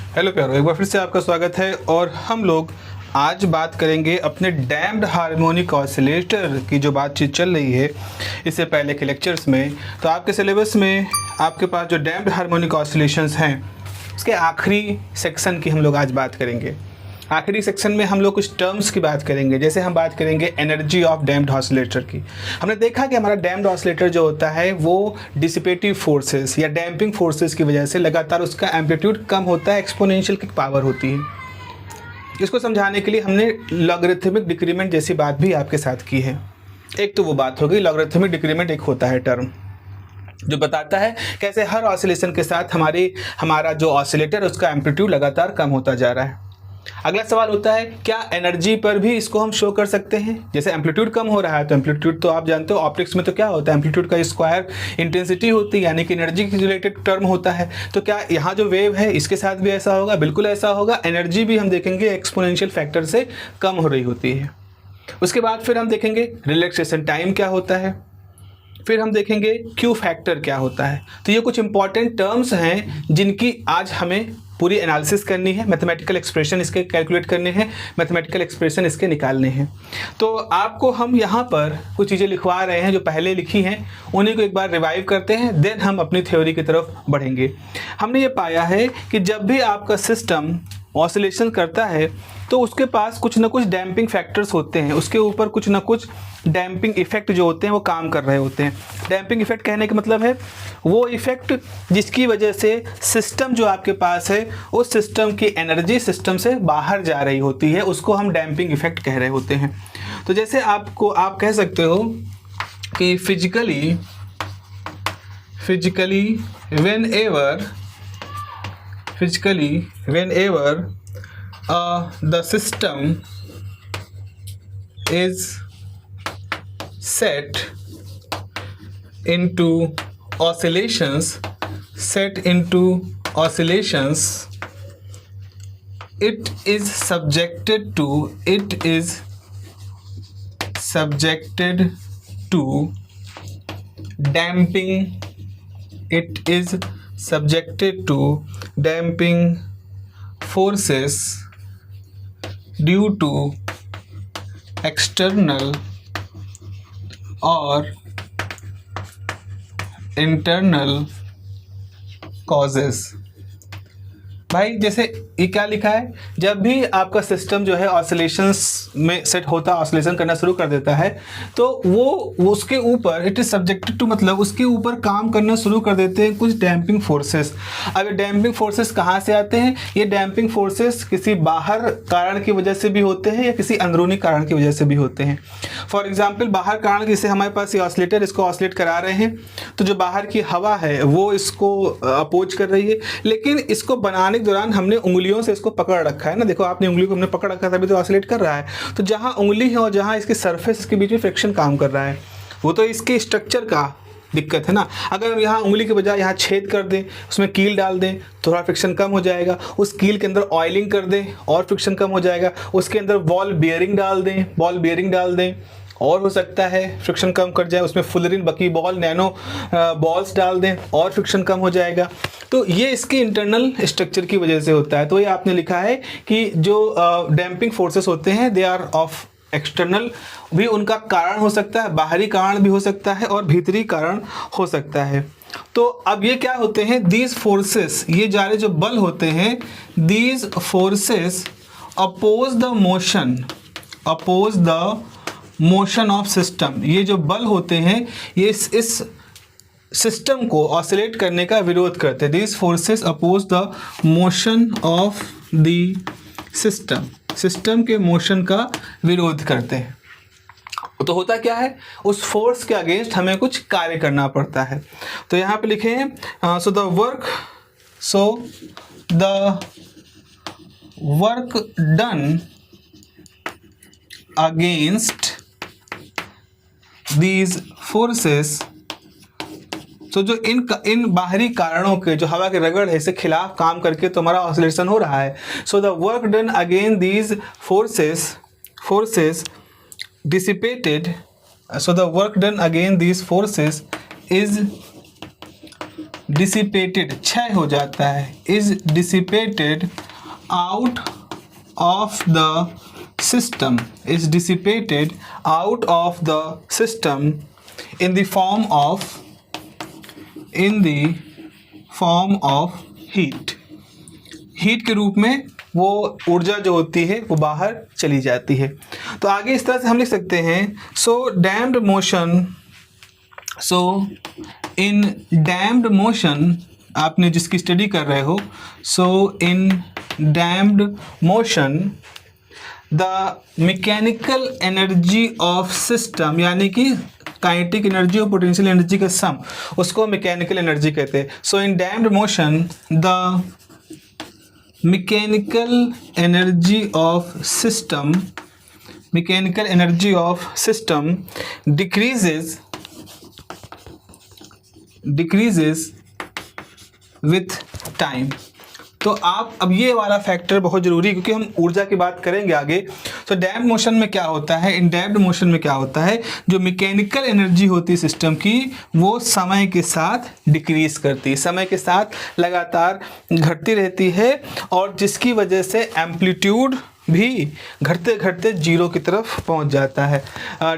Hello प्यारो, एक बार फिर से आपका स्वागत है। और हम लोग आज बात करेंगे अपने डैम्प्ड हार्मोनिक ऑसिलेटर की जो बातचीत चल रही है इससे पहले के लेक्चर्स में। तो आपके सिलेबस में आपके पास जो डैम्प्ड हार्मोनिक ऑसिलेशंस हैं उसके आखिरी सेक्शन की हम लोग आज बात करेंगे। आखिरी सेक्शन में हम लोग कुछ टर्म्स की बात करेंगे, जैसे हम बात करेंगे एनर्जी ऑफ डैम्प्ड ऑसिलेटर की। हमने देखा कि हमारा डैम्प्ड ऑसिलेटर जो होता है वो डिसिपेटिव फोर्सेस या डैम्पिंग फोर्सेस की वजह से लगातार उसका एम्पलीट्यूड कम होता है, एक्सपोनेंशियल की पावर होती है। इसको समझाने के लिए हमने लॉगरिथमिक डिक्रीमेंट जैसी बात भी आपके साथ की है। एक तो वो बात हो गई, लॉगरिथमिक डिक्रीमेंट एक होता है टर्म जो बताता है कैसे हर ऑसिलेशन के साथ हमारा जो ऑसिलेटर उसका एम्पलीट्यूड लगातार कम होता जा रहा है। अगला सवाल होता है क्या एनर्जी पर भी इसको हम शो कर सकते हैं। जैसे एम्पलीट्यूड कम हो रहा है तो एम्पलीट्यूड तो आप जानते हो ऑप्टिक्स में तो क्या होता है, एम्पलीट्यूड का स्क्वायर इंटेंसिटी होती है, यानी कि एनर्जी के रिलेटेड टर्म होता है। तो क्या यहाँ जो वेव है इसके साथ भी ऐसा होगा? बिल्कुल ऐसा होगा। एनर्जी भी हम देखेंगे एक्सपोनेंशियल फैक्टर से कम हो रही होती है। उसके बाद फिर हम देखेंगे रिलैक्सेशन टाइम क्या होता है, फिर हम देखेंगे क्यू फैक्टर क्या होता है। तो ये कुछ इंपॉर्टेंट टर्म्स हैं जिनकी आज हमें पूरी एनालिसिस करनी है, मैथमेटिकल एक्सप्रेशन इसके कैलकुलेट करने हैं, मैथमेटिकल एक्सप्रेशन इसके निकालने हैं। तो आपको हम यहाँ पर कुछ चीज़ें लिखवा रहे हैं जो पहले लिखी हैं, उन्हीं को एक बार रिवाइव करते हैं, देन हम अपनी थ्योरी की तरफ बढ़ेंगे। हमने ये पाया है कि जब भी आपका सिस्टम ऑसिलेशन करता है तो उसके पास कुछ ना कुछ डैम्पिंग फैक्टर्स होते हैं, उसके ऊपर कुछ ना कुछ डैम्पिंग इफेक्ट जो होते हैं वो काम कर रहे होते हैं। डैम्पिंग इफेक्ट कहने का मतलब है वो इफेक्ट जिसकी वजह से सिस्टम जो आपके पास है उस सिस्टम की एनर्जी सिस्टम से बाहर जा रही होती है, उसको हम डैम्पिंग इफेक्ट कह रहे होते हैं। तो जैसे आप कह सकते हो कि physically whenever the system is set into oscillations, it is subjected to damping forces due to external or internal causes। भाई जैसे ये क्या लिखा है, जब भी आपका सिस्टम जो है ऑसिलेशंस में सेट होता है, ऑसिलेशन करना शुरू कर देता है तो वो उसके ऊपर इट इज सब्जेक्टेड टू, मतलब उसके ऊपर काम करना शुरू कर देते हैं कुछ डैम्पिंग फोर्सेस। अब ये डैम्पिंग फोर्सेस कहाँ से आते हैं? ये डैम्पिंग फोर्सेस किसी बाहर कारण की वजह से भी होते हैं या किसी अंदरूनी कारण की वजह से भी होते हैं। फॉर एग्जाम्पल बाहर कारण, जैसे हमारे पास ये ऑसिलेटर इसको ऑसिलेट करा रहे हैं तो जो बाहर की हवा है वो इसको अपोज कर रही है, लेकिन इसको बनाने के दौरान हमने उंगलियों से इसको पकड़ रखा है ना, देखो आपने उंगली को हमने पकड़ रखा तभी तो ऑसिलेट कर रहा है। तो जहाँ उंगली है और जहाँ इसकी सरफेस के बीच में फ्रिक्शन काम कर रहा है वो तो इसके स्ट्रक्चर का दिक्कत है ना। अगर हम यहाँ उंगली के बजाय यहाँ छेद कर दें, उसमें कील डाल दें, थोड़ा फ्रिक्शन कम हो जाएगा। उस कील के अंदर ऑयलिंग कर दें और फ्रिक्शन कम हो जाएगा। उसके अंदर बॉल बियरिंग डाल दें और हो सकता है फ्रिक्शन कम कर जाए। उसमें फुलरिन बकी बॉल नैनो बॉल्स डाल दें और फ्रिक्शन कम हो जाएगा। तो ये इसके इंटरनल स्ट्रक्चर की वजह से होता है। तो ये आपने लिखा है कि जो डैम्पिंग फोर्सेस होते हैं दे आर ऑफ एक्सटर्नल, भी उनका कारण हो सकता है, बाहरी कारण भी हो सकता है और भीतरी कारण हो सकता है। तो अब ये क्या होते हैं, दीज फोर्सेस, ये जारे जो बल होते हैं, these forces oppose the motion of system. ये जो बल होते हैं ये इस सिस्टम को ऑसिलेट करने का विरोध करते हैं। These forces oppose the motion of the system के मोशन का विरोध करते हैं। तो होता क्या है, उस फोर्स के अगेंस्ट हमें कुछ कार्य करना पड़ता है। तो यहाँ पे लिखे हैं so the work done against these forces, तो जो इन बाहरी कारणों के, जो हवा के रगड़ है, इसके खिलाफ काम करके तो हमारा ऑसिलेशन हो रहा है। So the work done again these forces dissipated, so the work done against these forces is dissipated, क्षय हो जाता है, is dissipated out of the system, is dissipated out of the system in the form of heat, heat के रूप में वो ऊर्जा जो होती है वो बाहर चली जाती है। तो आगे इस तरह से हम लिख सकते हैं, सो इन डैम्ड मोशन, आपने जिसकी स्टडी कर रहे हो, so in damped motion the mechanical energy of system, यानी कि काइनेटिक एनर्जी और पोटेंशियल एनर्जी का सम, उसको मैकेनिकल एनर्जी कहते हैं। So in damped motion the mechanical energy of system decreases with time. तो आप अब ये वाला फैक्टर बहुत ज़रूरी है, क्योंकि हम ऊर्जा की बात करेंगे आगे। तो डैम्ड मोशन में क्या होता है, इन डैम्ड मोशन में क्या होता है, जो मैकेनिकल एनर्जी होती है सिस्टम की, वो समय के साथ डिक्रीज करती है, समय के साथ लगातार घटती रहती है, और जिसकी वजह से एम्पलीट्यूड भी घटते घटते जीरो की तरफ पहुंच जाता है।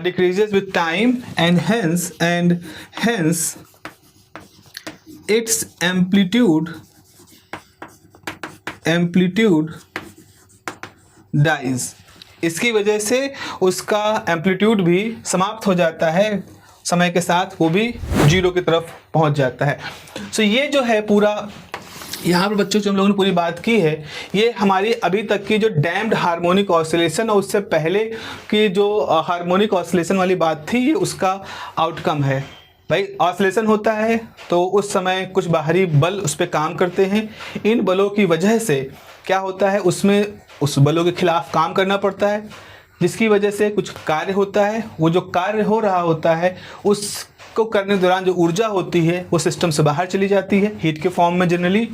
Decreases with time and hence its amplitude dies, इसकी वजह से उसका एम्पलीट्यूड भी समाप्त हो जाता है, समय के साथ वो भी जीरो की तरफ पहुंच जाता है। सो ये जो है पूरा यहाँ पर बच्चों जो हम लोगों ने पूरी बात की है, ये हमारी अभी तक की जो डैम्ड हार्मोनिक ऑसिलेशन और उससे पहले की जो हार्मोनिक ऑसिलेशन वाली बात थी, ये उसका आउटकम है। भाई ऑसिलेशन होता है तो उस समय कुछ बाहरी बल उस पर काम करते हैं, इन बलों की वजह से क्या होता है, उसमें उस बलों के खिलाफ काम करना पड़ता है, जिसकी वजह से कुछ कार्य होता है। वो जो कार्य हो रहा होता है उसको करने के दौरान जो ऊर्जा होती है वो सिस्टम से बाहर चली जाती है हीट के फॉर्म में जनरली।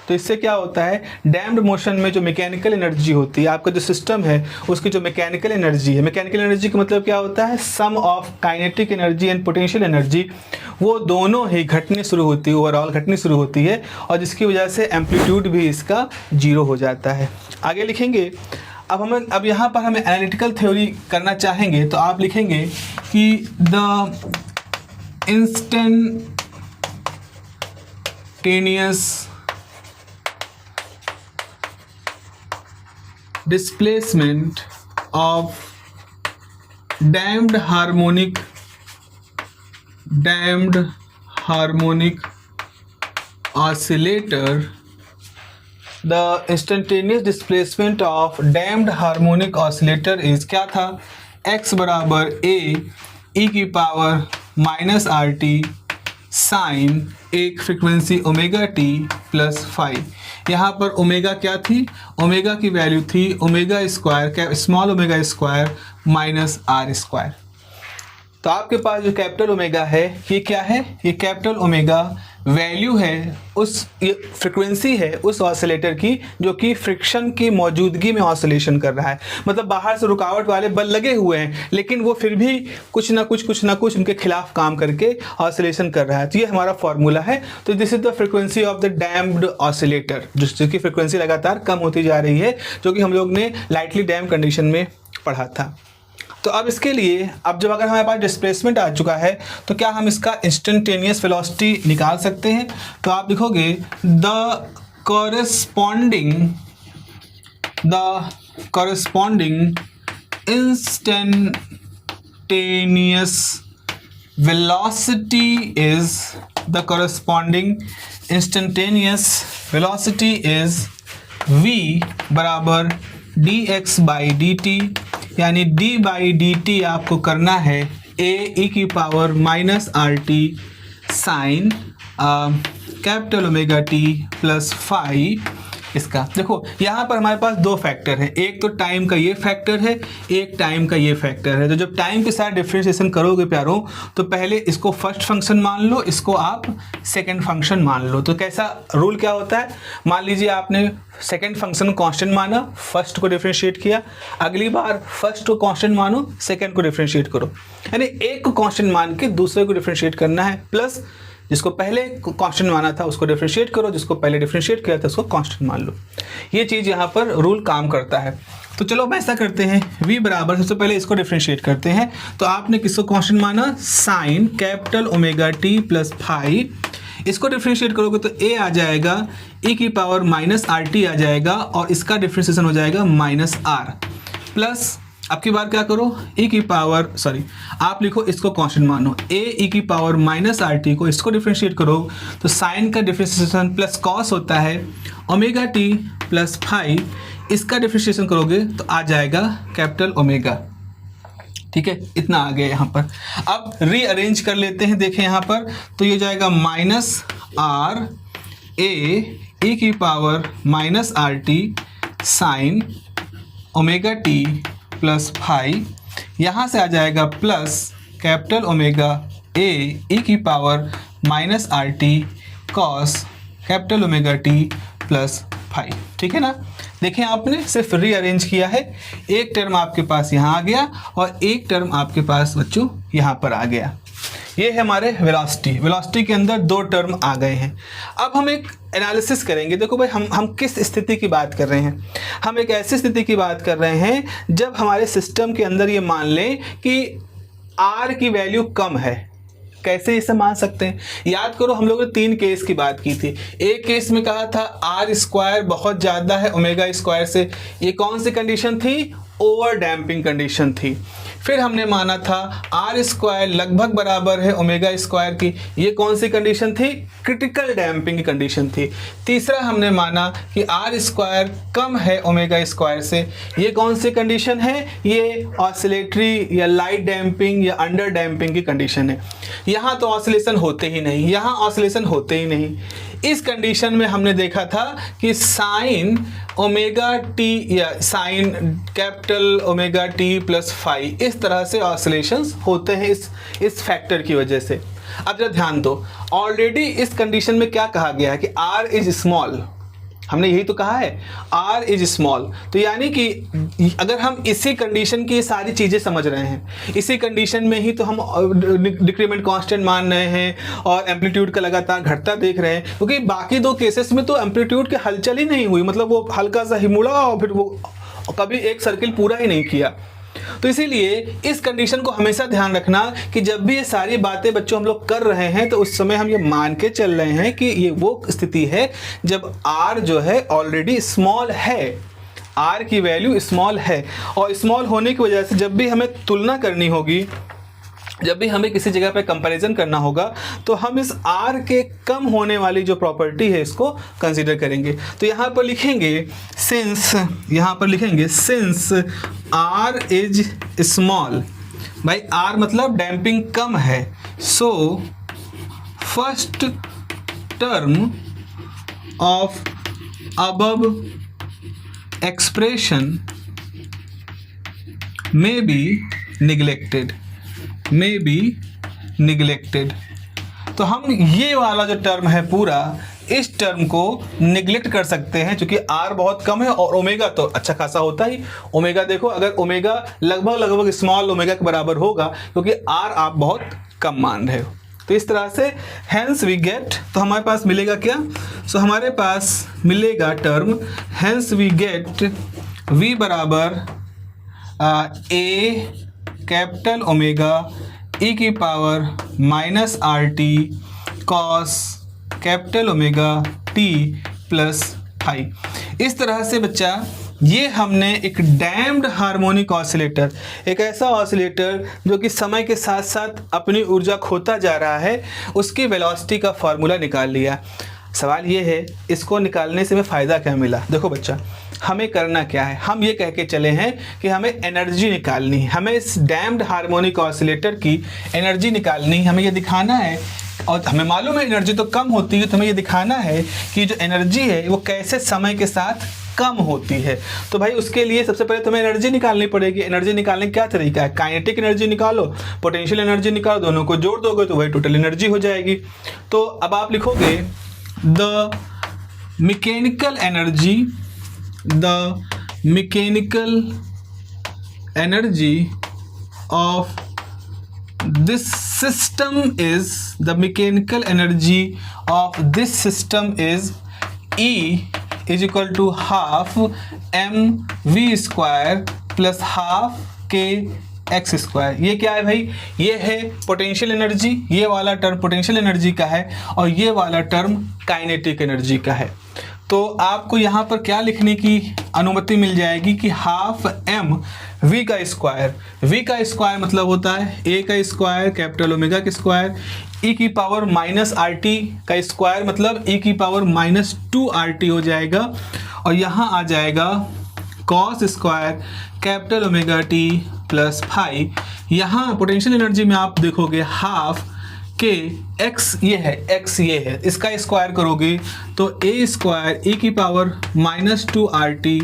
तो इससे क्या होता है, डैम्ड मोशन में जो मैकेनिकल एनर्जी होती है, आपका जो सिस्टम है उसकी जो मैकेनिकल एनर्जी है, मैकेनिकल एनर्जी का मतलब क्या होता है, sum of kinetic energy and potential energy, वो दोनों ही घटने शुरू होती है, ओवरऑल घटनी शुरू होती है, और जिसकी वजह से एम्पलीट्यूड भी इसका जीरो हो जाता है। आगे लिखेंगे, अब यहाँ पर हमें एनालिटिकल थ्योरी करना चाहेंगे, तो आप लिखेंगे कि the instantaneous displacement of damped harmonic oscillator, the instantaneous displacement of damped harmonic oscillator is क्या था, x बराबर a e की power minus R T sine एक frequency omega T plus five. यहाँ पर ओमेगा क्या थी, ओमेगा की वैल्यू थी omega square, small omega square minus R square. तो आपके पास जो कैपिटल ओमेगा है ये क्या है, ये कैपिटल ओमेगा वैल्यू है, उस ये फ्रिक्वेंसी है उस ऑसिलेटर की जो कि फ्रिक्शन की मौजूदगी में ऑसिलेशन कर रहा है। मतलब बाहर से रुकावट वाले बल लगे हुए हैं, लेकिन वो फिर भी कुछ ना कुछ उनके खिलाफ काम करके ऑसिलेशन कर रहा है। तो ये हमारा फॉर्मूला है। तो this is the frequency of the damped oscillator, जिसकी फ्रिक्वेंसी लगातार कम होती जा रही है, जो कि हम लोग ने लाइटली डैम्प कंडीशन में पढ़ा था। तो अब इसके लिए, अब जब अगर हमारे पास डिस्प्लेसमेंट आ चुका है तो क्या हम इसका इंस्टेंटेनियस वेलोसिटी निकाल सकते हैं। तो आप लिखोगे the corresponding instantaneous velocity is v बराबर dx/dt, यानी d/dt आपको करना है a e की power minus R T sine capital omega T plus five. इसका देखो यहाँ पर हमारे पास दो फैक्टर हैं, एक तो टाइम का ये फैक्टर है, एक टाइम का ये फैक्टर है। तो जब टाइम के साथ डिफरेंशिएशन करोगे प्यारों, तो पहले इसको फर्स्ट फंक्शन मान लो, इसको आप सेकंड फंक्शन मान लो। तो कैसा रूल क्या होता है, मान लीजिए आपने सेकंड फंक्शन को कांस्टेंट माना, फर्स्ट को डिफरेंशिएट किया, अगली बार फर्स्ट को कांस्टेंट मानो, सेकंड को डिफरेंशिएट करो, यानी एक को कांस्टेंट मान के दूसरे को डिफरेंशिएट करना है। प्लस जिसको पहले कांस्टेंट माना था उसको डिफरेंशिएट करो, जिसको पहले डिफरेंशिएट किया था उसको कांस्टेंट मान लो। ये चीज़ यहाँ पर रूल काम करता है। तो चलो अब ऐसा करते हैं, v बराबर सबसे पहले इसको डिफरेंशिएट करते हैं। तो आपने किसको कांस्टेंट माना, sine capital omega T plus phi. इसको डिफरेंशिएट करोगे तो a आ जाएगा e की पावर माइनस आर टी आ जाएगा, और इसका डिफरेंशिएशन हो जाएगा माइनस आर प्लस, अब की बार क्या करो, e की पावर आप लिखो इसको कांस्टेंट मानो, a e की पावर माइनस आर टी को इसको डिफरेंशिएट करो तो साइन का डिफरेंशिएशन प्लस कॉस होता है ओमेगा टी प्लस फाई। इसका डिफरेंशिएशन करोगे तो आ जाएगा कैपिटल ओमेगा। ठीक है, इतना आ गया यहाँ पर। अब रीअरेंज कर लेते हैं, देखें यहाँ पर तो ये जाएगा माइनस आर ए ई की power minus R T sine omega T plus phi. यहाँ से आ जाएगा plus capital omega A E की power minus R T cos capital omega T plus phi. ठीक है ना, देखें आपने सिर्फ रीअरेंज किया है, एक टर्म आपके पास यहाँ आ गया और एक टर्म आपके पास बच्चों यहाँ पर आ गया। ये है हमारे वेलोसिटी के अंदर दो टर्म आ गए हैं। अब हम एक एनालिसिस करेंगे। देखो भाई, हम किस स्थिति की बात कर रहे हैं, हम एक ऐसी स्थिति की बात कर रहे हैं जब हमारे सिस्टम के अंदर ये मान लें कि r की वैल्यू कम है। कैसे इसे मान सकते हैं, याद करो हम लोगों ने 3 केस की बात की थी। एक केस में कहा था आर स्क्वायर बहुत ज़्यादा है ओमेगा स्क्वायर से, ये कौन सी कंडीशन थी, ओवर डैम्पिंग कंडीशन थी। फिर हमने माना था आर स्क्वायर लगभग बराबर है ओमेगा स्क्वायर की, ये कौन सी कंडीशन थी, क्रिटिकल डैम्पिंग की कंडीशन थी। तीसरा हमने माना कि आर स्क्वायर कम है ओमेगा स्क्वायर से, ये कौन सी कंडीशन है, ये ऑसिलेटरी या लाइट डैम्पिंग या अंडर डैम्पिंग की कंडीशन है। यहाँ तो ऑसिलेशन होते ही नहीं, यहाँ ऑसिलेशन होते ही नहीं। इस कंडीशन में हमने देखा था कि साइन ओमेगा टी या sine capital omega T plus phi, इस तरह से ऑसिलेशंस होते हैं इस फैक्टर की वजह से। अब जरा ध्यान दो, ऑलरेडी इस कंडीशन में क्या कहा गया है कि r इज स्मॉल, हमने यही तो कहा है r इज स्मॉल। तो यानी कि अगर हम इसी कंडीशन की ये सारी चीज़ें समझ रहे हैं, इसी कंडीशन में ही तो हम डिक्रीमेंट कांस्टेंट मान रहे हैं और एम्पलीट्यूड का लगातार घटता देख रहे हैं, क्योंकि बाकी 2 केसेस में तो एम्पलीट्यूड की हलचल ही नहीं हुई, मतलब वो हल्का सा ही मुड़ा और फिर वो कभी एक सर्किल पूरा ही नहीं किया। तो इसीलिए इस कंडीशन को हमेशा ध्यान रखना कि जब भी ये सारी बातें बच्चों हम लोग कर रहे हैं तो उस समय हम ये मान के चल रहे हैं कि ये वो स्थिति है जब r जो है ऑलरेडी स्मॉल है, r की वैल्यू स्मॉल है। और स्मॉल होने की वजह से जब भी हमें तुलना करनी होगी, जब भी हमें किसी जगह पे कंपैरिजन करना होगा तो हम इस r के कम होने वाली जो प्रॉपर्टी है इसको कंसीडर करेंगे। तो यहाँ पर लिखेंगे सिंस, यहाँ पर लिखेंगे सिंस r इज स्मॉल, भाई r मतलब डैम्पिंग कम है, so first term of above expression may be neglected, may be neglected। तो हम ये वाला जो टर्म है पूरा, इस टर्म को निगलेक्ट कर सकते हैं क्योंकि r बहुत कम है और ओमेगा तो अच्छा खासा होता ही। ओमेगा देखो, अगर ओमेगा लगभग स्मॉल ओमेगा के बराबर होगा क्योंकि r आप बहुत कम मान रहे हो। तो इस तरह से हैंस वी गेट, तो हमारे पास मिलेगा क्या, सो हमारे पास मिलेगा term hence we get v बराबर a कैपिटल ओमेगा e की power minus R T cos capital omega T plus phi. इस तरह से बच्चा ये हमने एक डैम्ड हार्मोनिक ऑसिलेटर, एक ऐसा ऑसिलेटर जो कि समय के साथ साथ अपनी ऊर्जा खोता जा रहा है, उसकी वेलोसिटी का फार्मूला निकाल लिया। सवाल ये है इसको निकालने से हमें फ़ायदा क्या मिला। देखो बच्चा, हमें करना क्या है, हम ये कह के चले हैं कि हमें एनर्जी निकालनी है, हमें इस डैम्ड हार्मोनिक ऑसिलेटर की एनर्जी निकालनी है, हमें ये दिखाना है। और हमें मालूम है एनर्जी तो कम होती है, तो हमें ये दिखाना है कि जो एनर्जी है वो कैसे समय के साथ कम होती है। तो भाई उसके लिए सबसे पहले तुम्हें एनर्जी निकालनी पड़ेगी। एनर्जी निकालने का क्या तरीका है, काइनेटिक एनर्जी निकालो, पोटेंशियल एनर्जी निकालो, दोनों को जोड़ दोगे तो वही टोटल एनर्जी हो जाएगी। तो अब आप लिखोगे the mechanical energy of this system is the mechanical energy of this system is E is equal to half mv square plus half k x square. ये क्या है भाई? ये है पोटेंशियल एनर्जी, ये वाला टर्म पोटेंशियल एनर्जी का है और ये वाला टर्म काइनेटिक एनर्जी का है। तो आपको यहाँ पर क्या लिखने की अनुमति मिल जाएगी कि हाफ एम वी का स्क्वायर, वी का स्क्वायर मतलब होता है ए का स्क्वायर कैपिटल ओमेगा का स्क्वायर, ई की पावर माइनस आर टी का स्क्वायर मतलब ई की पावर माइनस 2 आर टी हो जाएगा और यहाँ आ जाएगा cos square capital omega T plus phi. यहाँ पोटेंशियल एनर्जी में आप देखोगे हाफ के एक्स ये है, एक्स ये है, इसका स्क्वायर करोगे तो ए स्क्वायर ई की power minus 2 R T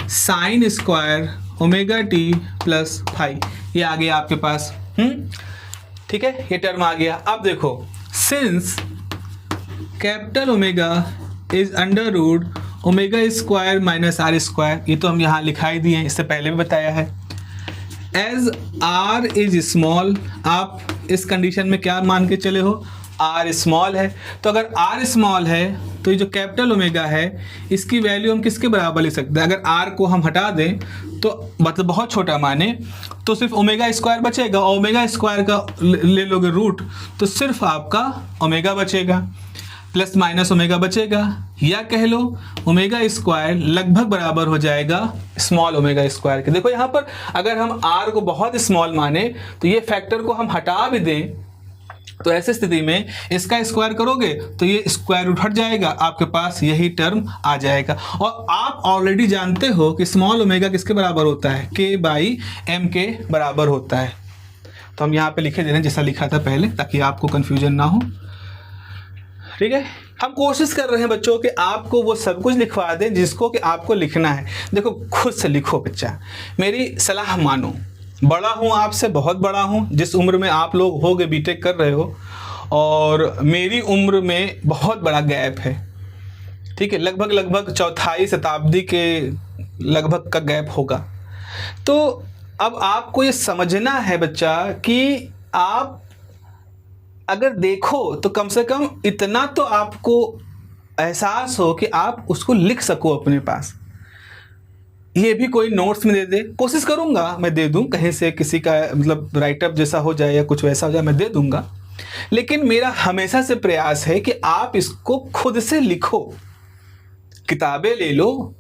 sine square omega T plus phi, ये आ गया आपके पास। ठीक है, ये टर्म आ गया। अब देखो since capital omega is under root omega square minus R square, ये तो हम यहाँ लिखाई दिए हैं, इससे पहले भी बताया है। एज आर इज स्मॉल, आप इस कंडीशन में क्या मान के चले हो? आर स्मॉल है, तो अगर आर स्मॉल है तो ये जो कैपिटल ओमेगा है इसकी वैल्यू हम किसके बराबर ले सकते हैं? अगर आर को हम हटा दें तो मतलब बहुत छोटा माने तो सिर्फ ओमेगा स्क्वायर बचेगा, ओमेगा स्क्वायर का ले लोगे रूट तो सिर्फ आपका ओमेगा बचेगा, प्लस माइनस ओमेगा बचेगा, या कह लो ओमेगा स्क्वायर लगभग बराबर हो जाएगा स्मॉल ओमेगा स्क्वायर के। देखो यहाँ पर अगर हम आर को बहुत स्मॉल माने तो ये फैक्टर को हम हटा भी दें तो ऐसी स्थिति में इसका स्क्वायर करोगे तो ये स्क्वायर रूट हट जाएगा, आपके पास यही टर्म आ जाएगा। और आप ऑलरेडी जानते हो कि स्मॉल ओमेगा किसके बराबर होता है? के बाई एम के बराबर होता है। तो हम यहाँ पे लिखे दे रहे हैं जैसा लिखा था पहले ताकि आपको कंफ्यूजन ना हो। ठीक है, हम कोशिश कर रहे हैं बच्चों कि आपको वो सब कुछ लिखवा दें जिसको कि आपको लिखना है। देखो खुद से लिखो बच्चा, मेरी सलाह मानो। बड़ा हूँ आपसे, बहुत बड़ा हूँ, जिस उम्र में आप लोग होगे बीटेक कर रहे हो और मेरी उम्र में बहुत बड़ा गैप है। ठीक है, लगभग चौथाई शताब्दी के लगभग का गैप होगा। तो अब आपको ये समझना है बच्चा कि आप अगर देखो तो कम से कम इतना तो आपको एहसास हो कि आप उसको लिख सको अपने पास। ये भी कोई नोट्स में दे दे, कोशिश करूंगा मैं दे दूं, कहीं से किसी का मतलब राइटअप जैसा हो जाए या कुछ वैसा हो जाए मैं दे दूंगा, लेकिन मेरा हमेशा से प्रयास है कि आप इसको खुद से लिखो। किताबें ले लो,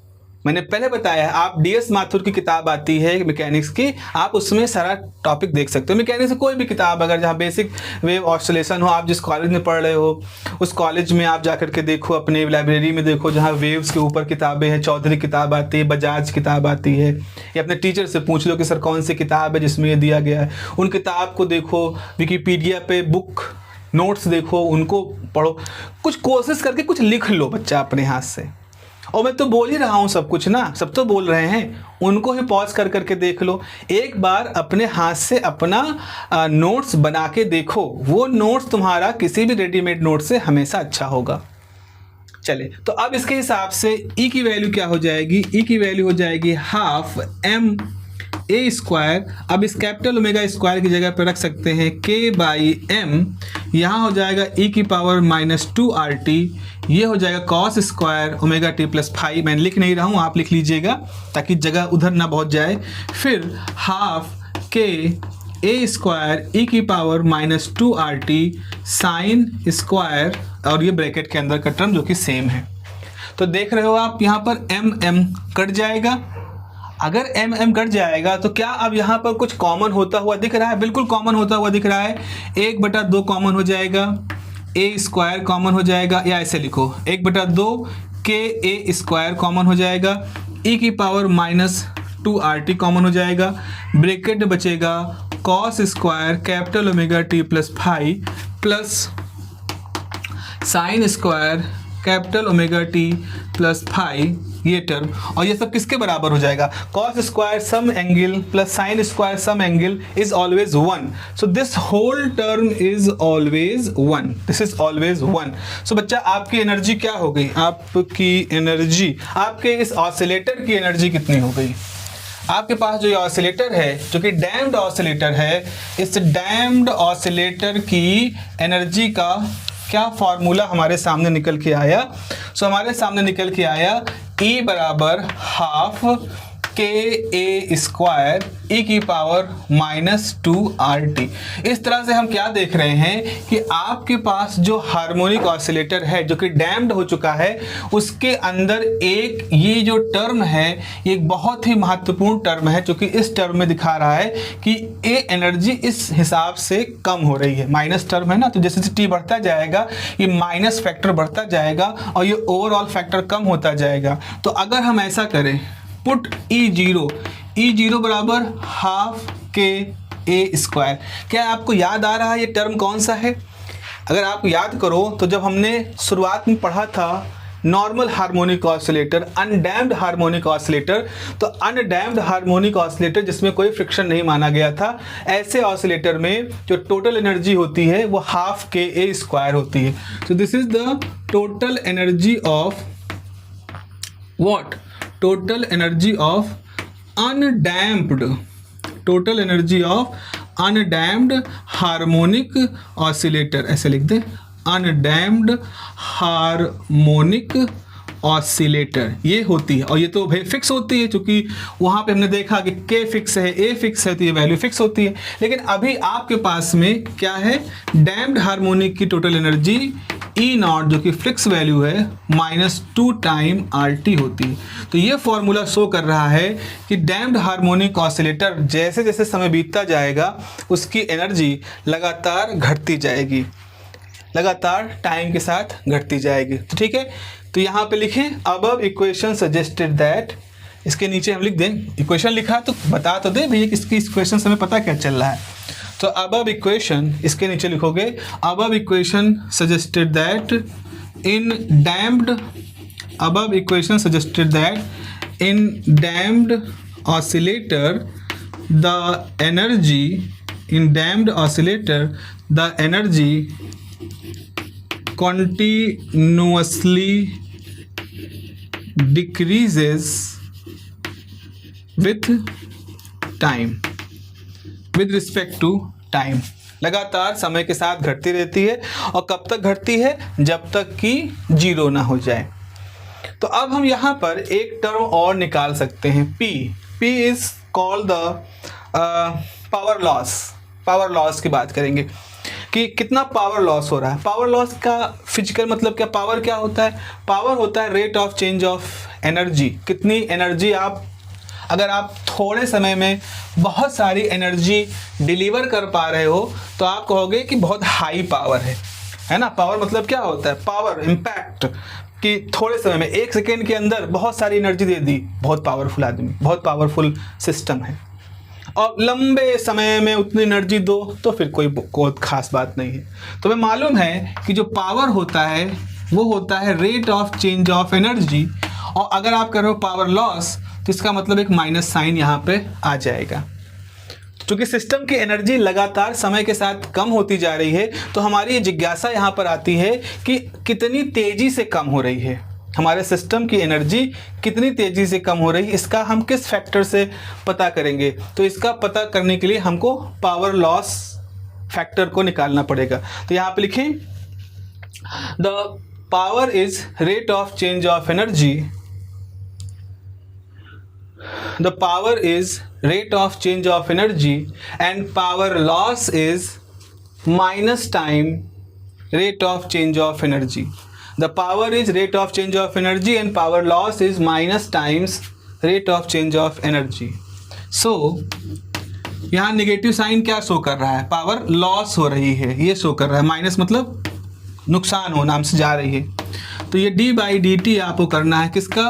मैंने पहले बताया आप डीएस माथुर की किताब आती है मैकेनिक्स की, आप उसमें सारा टॉपिक देख सकते हो। मैकेनिक्स कोई भी किताब अगर जहाँ बेसिक वेव ऑसिलेशन हो, आप जिस कॉलेज में पढ़ रहे हो उस कॉलेज में आप जाकर के देखो, अपने लाइब्रेरी में देखो जहाँ वेव्स के ऊपर किताबें हैं, चौधरी किताब आती है, बजाज किताब आती है, या अपने टीचर से पूछ लो कि सर कौन सी किताब है जिसमें ये दिया गया है, उन किताब को देखो, विकीपीडिया पे बुक नोट्स देखो, उनको पढ़ो, कुछ कोशिश करके कुछ लिख लो बच्चा अपने हाथ से। और मैं तो बोल ही रहा हूँ सब कुछ ना, सब तो बोल रहे हैं, उनको ही पॉज कर करके देख लो। एक बार अपने हाथ से अपना नोट्स बना के देखो, वो नोट्स तुम्हारा किसी भी रेडीमेड नोट से हमेशा अच्छा होगा। चले तो अब इसके हिसाब से ई की वैल्यू क्या हो जाएगी? ई की वैल्यू हो जाएगी हाफ एम ए स्क्वायर। अब इस कैपिटल ओमेगा स्क्वायर की जगह पर रख सकते हैं के बाई एम, यहाँ हो जाएगा ई की पावर माइनस 2 आर टी, ये हो जाएगा cos square omega T plus phi. मैं लिख नहीं रहा हूँ, आप लिख लीजिएगा ताकि जगह उधर ना बहुत जाए। फिर हाफ के ए स्क्वायर ई की power minus 2 R T sine square, और ये ब्रैकेट के अंदर का टर्म जो कि सेम है। तो देख रहे हो आप यहाँ पर एम एम कट जाएगा। अगर एम एम कट जाएगा तो क्या अब यहाँ पर कुछ कॉमन होता हुआ दिख रहा है? बिल्कुल कॉमन होता हुआ दिख रहा है। 1/2 कॉमन हो जाएगा, ए स्क्वायर कॉमन हो जाएगा, या ऐसे लिखो 1/2 के ए स्क्वायर कॉमन हो जाएगा, ई की power minus 2 R T common हो जाएगा, ब्रैकेट बचेगा cos square capital omega T plus phi plus sine square capital omega T plus phi, ये टर्म। और ये सब किसके बराबर हो जाएगा? Cos square some angle plus sine square some angle is always 1, so this whole term is always 1, this is always 1। So बच्चा आपकी एनर्जी क्या हो गई? आपकी एनर्जी, आपके इस ऑसिलेटर की एनर्जी कितनी हो गई? आपके पास जो ये ऑसिलेटर है जो कि डैम्ड ऑसिलेटर है, इस डैम्ड ऑसिलेटर की एनर्जी का क्या फॉर्मूला हमारे सामने निकल के आया? सो हमारे सामने निकल के आया E बराबर हाफ KA² e की पावर -2RT। इस तरह से हम क्या देख रहे हैं कि आपके पास जो हार्मोनिक ऑसिलेटर है जो कि डैम्ड हो चुका है, उसके अंदर एक ये जो टर्म है ये एक बहुत ही महत्वपूर्ण टर्म है, जो कि इस टर्म में दिखा रहा है कि ये एनर्जी इस हिसाब से कम हो रही है। माइनस टर्म है ना, तो जैसे टी बढ़ता जाएगा ये माइनस फैक्टर बढ़ता जाएगा और ये ओवरऑल फैक्टर कम होता जाएगा। तो अगर हम ऐसा करें, पुट E0 बराबर हाफ KA²। क्या आपको याद आ रहा है ये टर्म कौन सा है? अगर आप याद करो तो जब हमने शुरुआत में पढ़ा था normal harmonic oscillator, undamped harmonic oscillator, तो अनडैम्ड हार्मोनिक ऑसिलेटर जिसमें कोई फ्रिक्शन नहीं माना गया था, ऐसे ऑसिलेटर में जो टोटल एनर्जी होती है वो हाफ KA² होती है। तो this is the total energy of what? Total energy of undamped, total energy of undamped harmonic oscillator, ऐसे लिख दे, अनडैम्प्ड हार्मोनिक ऑसिलेटर ये होती है। और ये तो भाई फिक्स होती है, क्योंकि वहाँ पे हमने देखा कि K फिक्स है, A फिक्स है, तो ये वैल्यू फिक्स होती है। लेकिन अभी आपके पास में क्या है? डैम्प्ड हार्मोनिक की टोटल एनर्जी E0 जो कि फिक्स वैल्यू है -2 टाइम RT होती है। तो ये फॉर्मूला शो कर रहा है कि डैम्प्ड हार्मोनिक ऑसिलेटर जैसे जैसे समय बीतता जाएगा उसकी एनर्जी लगातार घटती जाएगी, लगातार टाइम के साथ घटती जाएगी। तो ठीक है, तो यहाँ पे लिखें अबव इक्वेशन सजेस्टेड दैट, इसके नीचे हम लिख दें, इक्वेशन लिखा तो बता तो दे भैया किसकी इक्वेशन से हमें पता क्या चल रहा है। तो अबव इक्वेशन, इसके नीचे लिखोगे above equation suggested that in damped, above equation suggested that in damped oscillator the energy, in damped oscillator the energy continuously decreases with time, with respect to time, लगातार समय के साथ घटती रहती है। और कब तक घटती है? जब तक कि जीरो ना हो जाए। तो अब हम यहाँ पर एक टर्म और निकाल सकते हैं, P is called the power loss. Power loss की बात करेंगे कि कितना पावर लॉस हो रहा है। पावर लॉस का फिजिकल मतलब क्या? पावर क्या होता है? पावर होता है rate of change of energy. कितनी एनर्जी आप, अगर आप थोड़े समय में बहुत सारी एनर्जी डिलीवर कर पा रहे हो तो आप कहोगे कि बहुत हाई पावर है ना। पावर मतलब क्या होता है? पावर, इम्पैक्ट, कि थोड़े समय में 1 सेकेंड के अंदर बहुत सारी एनर्जी दे दी, बहुत पावरफुल आदमी, बहुत पावरफुल सिस्टम है। और लंबे समय में उतनी एनर्जी दो तो फिर कोई खास बात नहीं है। तो हमें मालूम है कि जो पावर होता है वो होता है rate of change of energy, और अगर आप कर रहे हो पावर लॉस तो इसका मतलब एक माइनस साइन यहाँ पे आ जाएगा। क्योंकि सिस्टम की एनर्जी लगातार समय के साथ कम होती जा रही है, तो हमारी ये जिज्ञासा यहाँ पर आती है कि कितनी तेजी से कम हो रही है हमारे सिस्टम की एनर्जी, कितनी तेजी से कम हो रही है, इसका हम किस फैक्टर से पता करेंगे? तो इसका पता करने के लिए हमको पावर लॉस फैक्टर को निकालना पड़ेगा। तो यहाँ पे लिखें the power is rate of change of energy, the power is rate of change of energy and power loss is minus time rate of change of energy. The power is rate of change of energy and power loss is minus times rate of change of energy. So यहाँ negative sign क्या show कर रहा है? Power loss हो रही है, ये show कर रहा है। माइनस मतलब नुकसान हो, नाम से जा रही है। तो ये d/dt आपको करना है किसका?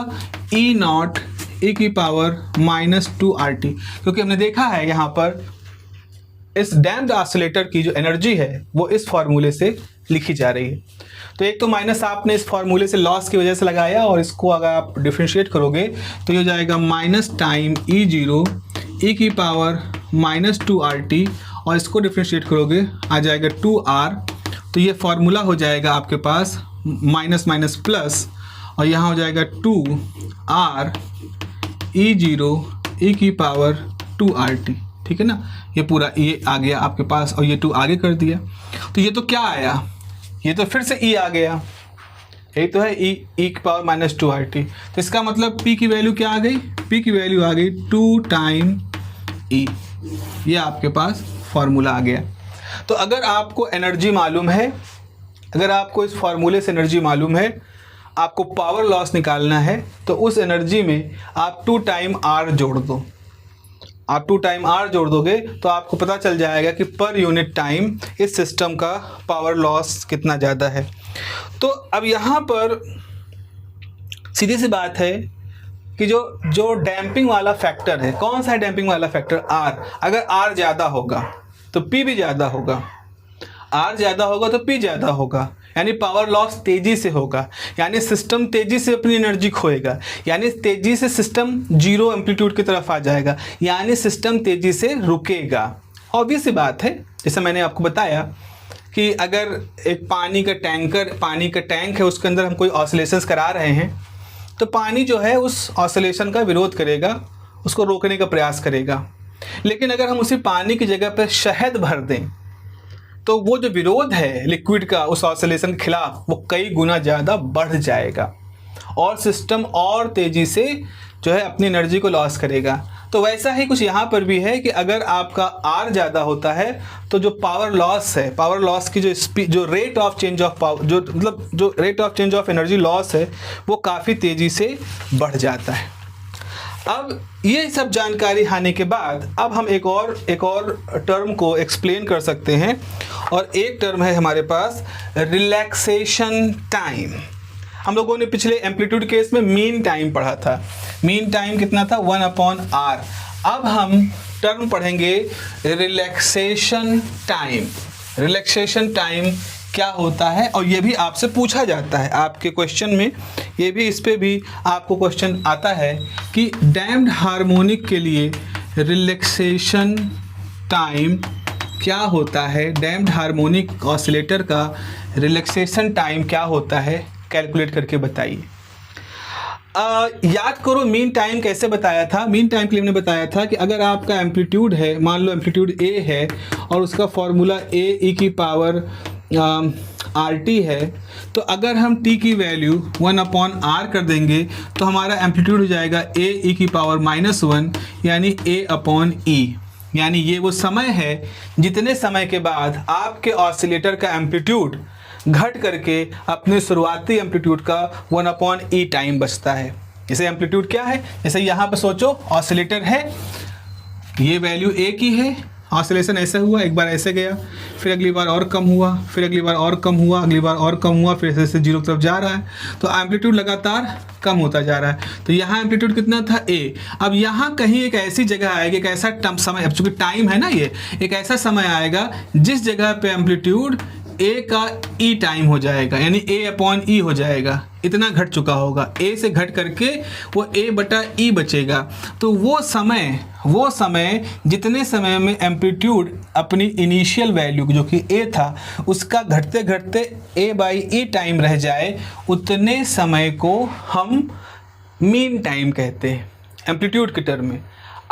E0 e की पावर -2RT, क्योंकि हमने देखा है यहाँ पर इस डैम्प्ड ऑसिलेटर की जो एनर्जी है वो इस फॉर्मूले से लिखी जा रही है। तो एक तो माइनस आपने इस फॉर्मूले से लॉस की वजह से लगाया, और इसको अगर आप डिफ्रेंशिएट करोगे तो ये हो जाएगा माइनस टाइम E0 e की पावर -2RT, और इसको डिफ्रेंशिएट करोगे आ जाएगा 2R। तो ये फॉर्मूला हो जाएगा आपके पास माइनस माइनस प्लस, और यहाँ हो जाएगा 2R E0 ई की पावर 2RT, ठीक है ना। ये पूरा ये आ गया आपके पास और ये 2 आगे कर दिया, तो ये तो क्या आया, ये तो फिर से ई आ गया, यही तो है ई की पावर -2RT। तो इसका मतलब पी की वैल्यू क्या आ गई, पी की वैल्यू आ गई 2 टाइम ई। ये आपके पास फॉर्मूला आ गया। तो अगर आपको एनर्जी मालूम है, अगर आपको इस फॉर्मूले से एनर्जी मालूम है, आपको पावर लॉस निकालना है, तो उस एनर्जी में आप 2 टाइम आर जोड़ दो। आप 2 टाइम आर जोड़ दोगे तो आपको पता चल जाएगा कि पर यूनिट टाइम इस सिस्टम का पावर लॉस कितना ज़्यादा है। तो अब यहाँ पर सीधी सी बात है कि जो डैम्पिंग वाला फैक्टर है, कौन सा है डैम्पिंग वाला फैक्टर, आर। अगर आर ज़्यादा होगा तो पी भी ज़्यादा होगा, आर ज़्यादा होगा तो पी ज़्यादा होगा, यानी पावर लॉस तेज़ी से होगा, यानी सिस्टम तेज़ी से अपनी एनर्जी खोएगा, यानी तेज़ी से सिस्टम जीरो एम्पलीट्यूड की तरफ आ जाएगा, यानी सिस्टम तेज़ी से रुकेगा। ऑब्वियस सी बात है, जैसे मैंने आपको बताया कि अगर एक पानी का टैंक है, उसके अंदर हम कोई ऑसिलेशंस करा रहे हैं, तो पानी जो है उस ऑसिलेशन का विरोध करेगा, उसको रोकने का प्रयास करेगा। लेकिन अगर हम उसी पानी की जगह पर शहद भर दें तो वो जो विरोध है लिक्विड का उस ऑसिलेशन के खिलाफ, वो कई गुना ज़्यादा बढ़ जाएगा और सिस्टम और तेज़ी से जो है अपनी एनर्जी को लॉस करेगा। तो वैसा ही कुछ यहाँ पर भी है कि अगर आपका आर ज़्यादा होता है तो जो पावर लॉस है, पावर लॉस की जो rate of change of power, जो rate of change of energy loss है, वो काफ़ी तेज़ी से बढ़ जाता है। अब ये सब जानकारी आने के बाद अब हम एक और टर्म को एक्सप्लेन कर सकते हैं, और एक टर्म है हमारे पास रिलैक्सेशन टाइम। हम लोगों ने पिछले एम्पलीट्यूड केस में मीन टाइम पढ़ा था। मीन टाइम कितना था, 1/r। अब हम टर्म पढ़ेंगे रिलैक्सेशन टाइम। रिलैक्सेशन टाइम क्या होता है, और ये भी आपसे पूछा जाता है आपके क्वेश्चन में, ये भी इस पे भी आपको क्वेश्चन आता है कि डैम्प्ड हार्मोनिक के लिए रिलैक्सेशन टाइम क्या होता है, डैम्प्ड हार्मोनिक ऑसिलेटर का रिलैक्सेशन टाइम क्या होता है, कैलकुलेट करके बताइए। याद करो मीन टाइम कैसे बताया था। मीन टाइम के लिए हमने बताया था कि अगर आपका एम्पलीट्यूड है, मान लो एम्पलीट्यूड ए है और उसका फॉर्मूला ए ई की पावर RT है, तो अगर हम t की वैल्यू 1/r कर देंगे तो हमारा एम्पलीट्यूड हो जाएगा a e की पावर -1, यानी a/e। यानी ये वो समय है जितने समय के बाद आपके ऑसिलेटर का एम्पलीट्यूड घट करके अपने शुरुआती एम्पलीट्यूड का 1/e टाइम बचता है। जैसे एम्पलीट्यूड क्या है, जैसे यहाँ पर सोचो ऑसिलेटर है, ये वैल्यू a की है, ऑसिलेशन ऐसे हुआ, एक बार ऐसे गया, फिर अगली बार और कम हुआ, फिर अगली बार और कम हुआ, अगली बार और कम हुआ, फिर ऐसे जीरो की तरफ जा रहा है, तो एम्पलीट्यूड लगातार कम होता जा रहा है। तो यहाँ एम्पलीट्यूड कितना था a। अब यहाँ कहीं एक ऐसी जगह आएगी, एक ऐसा समय, अब चूंकि टाइम है ना, ये एक ऐसा समय आएगा जिस जगह पे एम्पलीट्यूड a का e टाइम हो जाएगा, यानी a/e हो जाएगा, इतना घट चुका होगा, a से घट करके वो a/e बचेगा। तो वो समय जितने समय में एम्पलीट्यूड अपनी इनिशियल वैल्यू जो कि a था उसका घटते घटते a/e टाइम रह जाए, उतने समय को हम मीन टाइम कहते हैं एम्पलीट्यूड के टर्म में।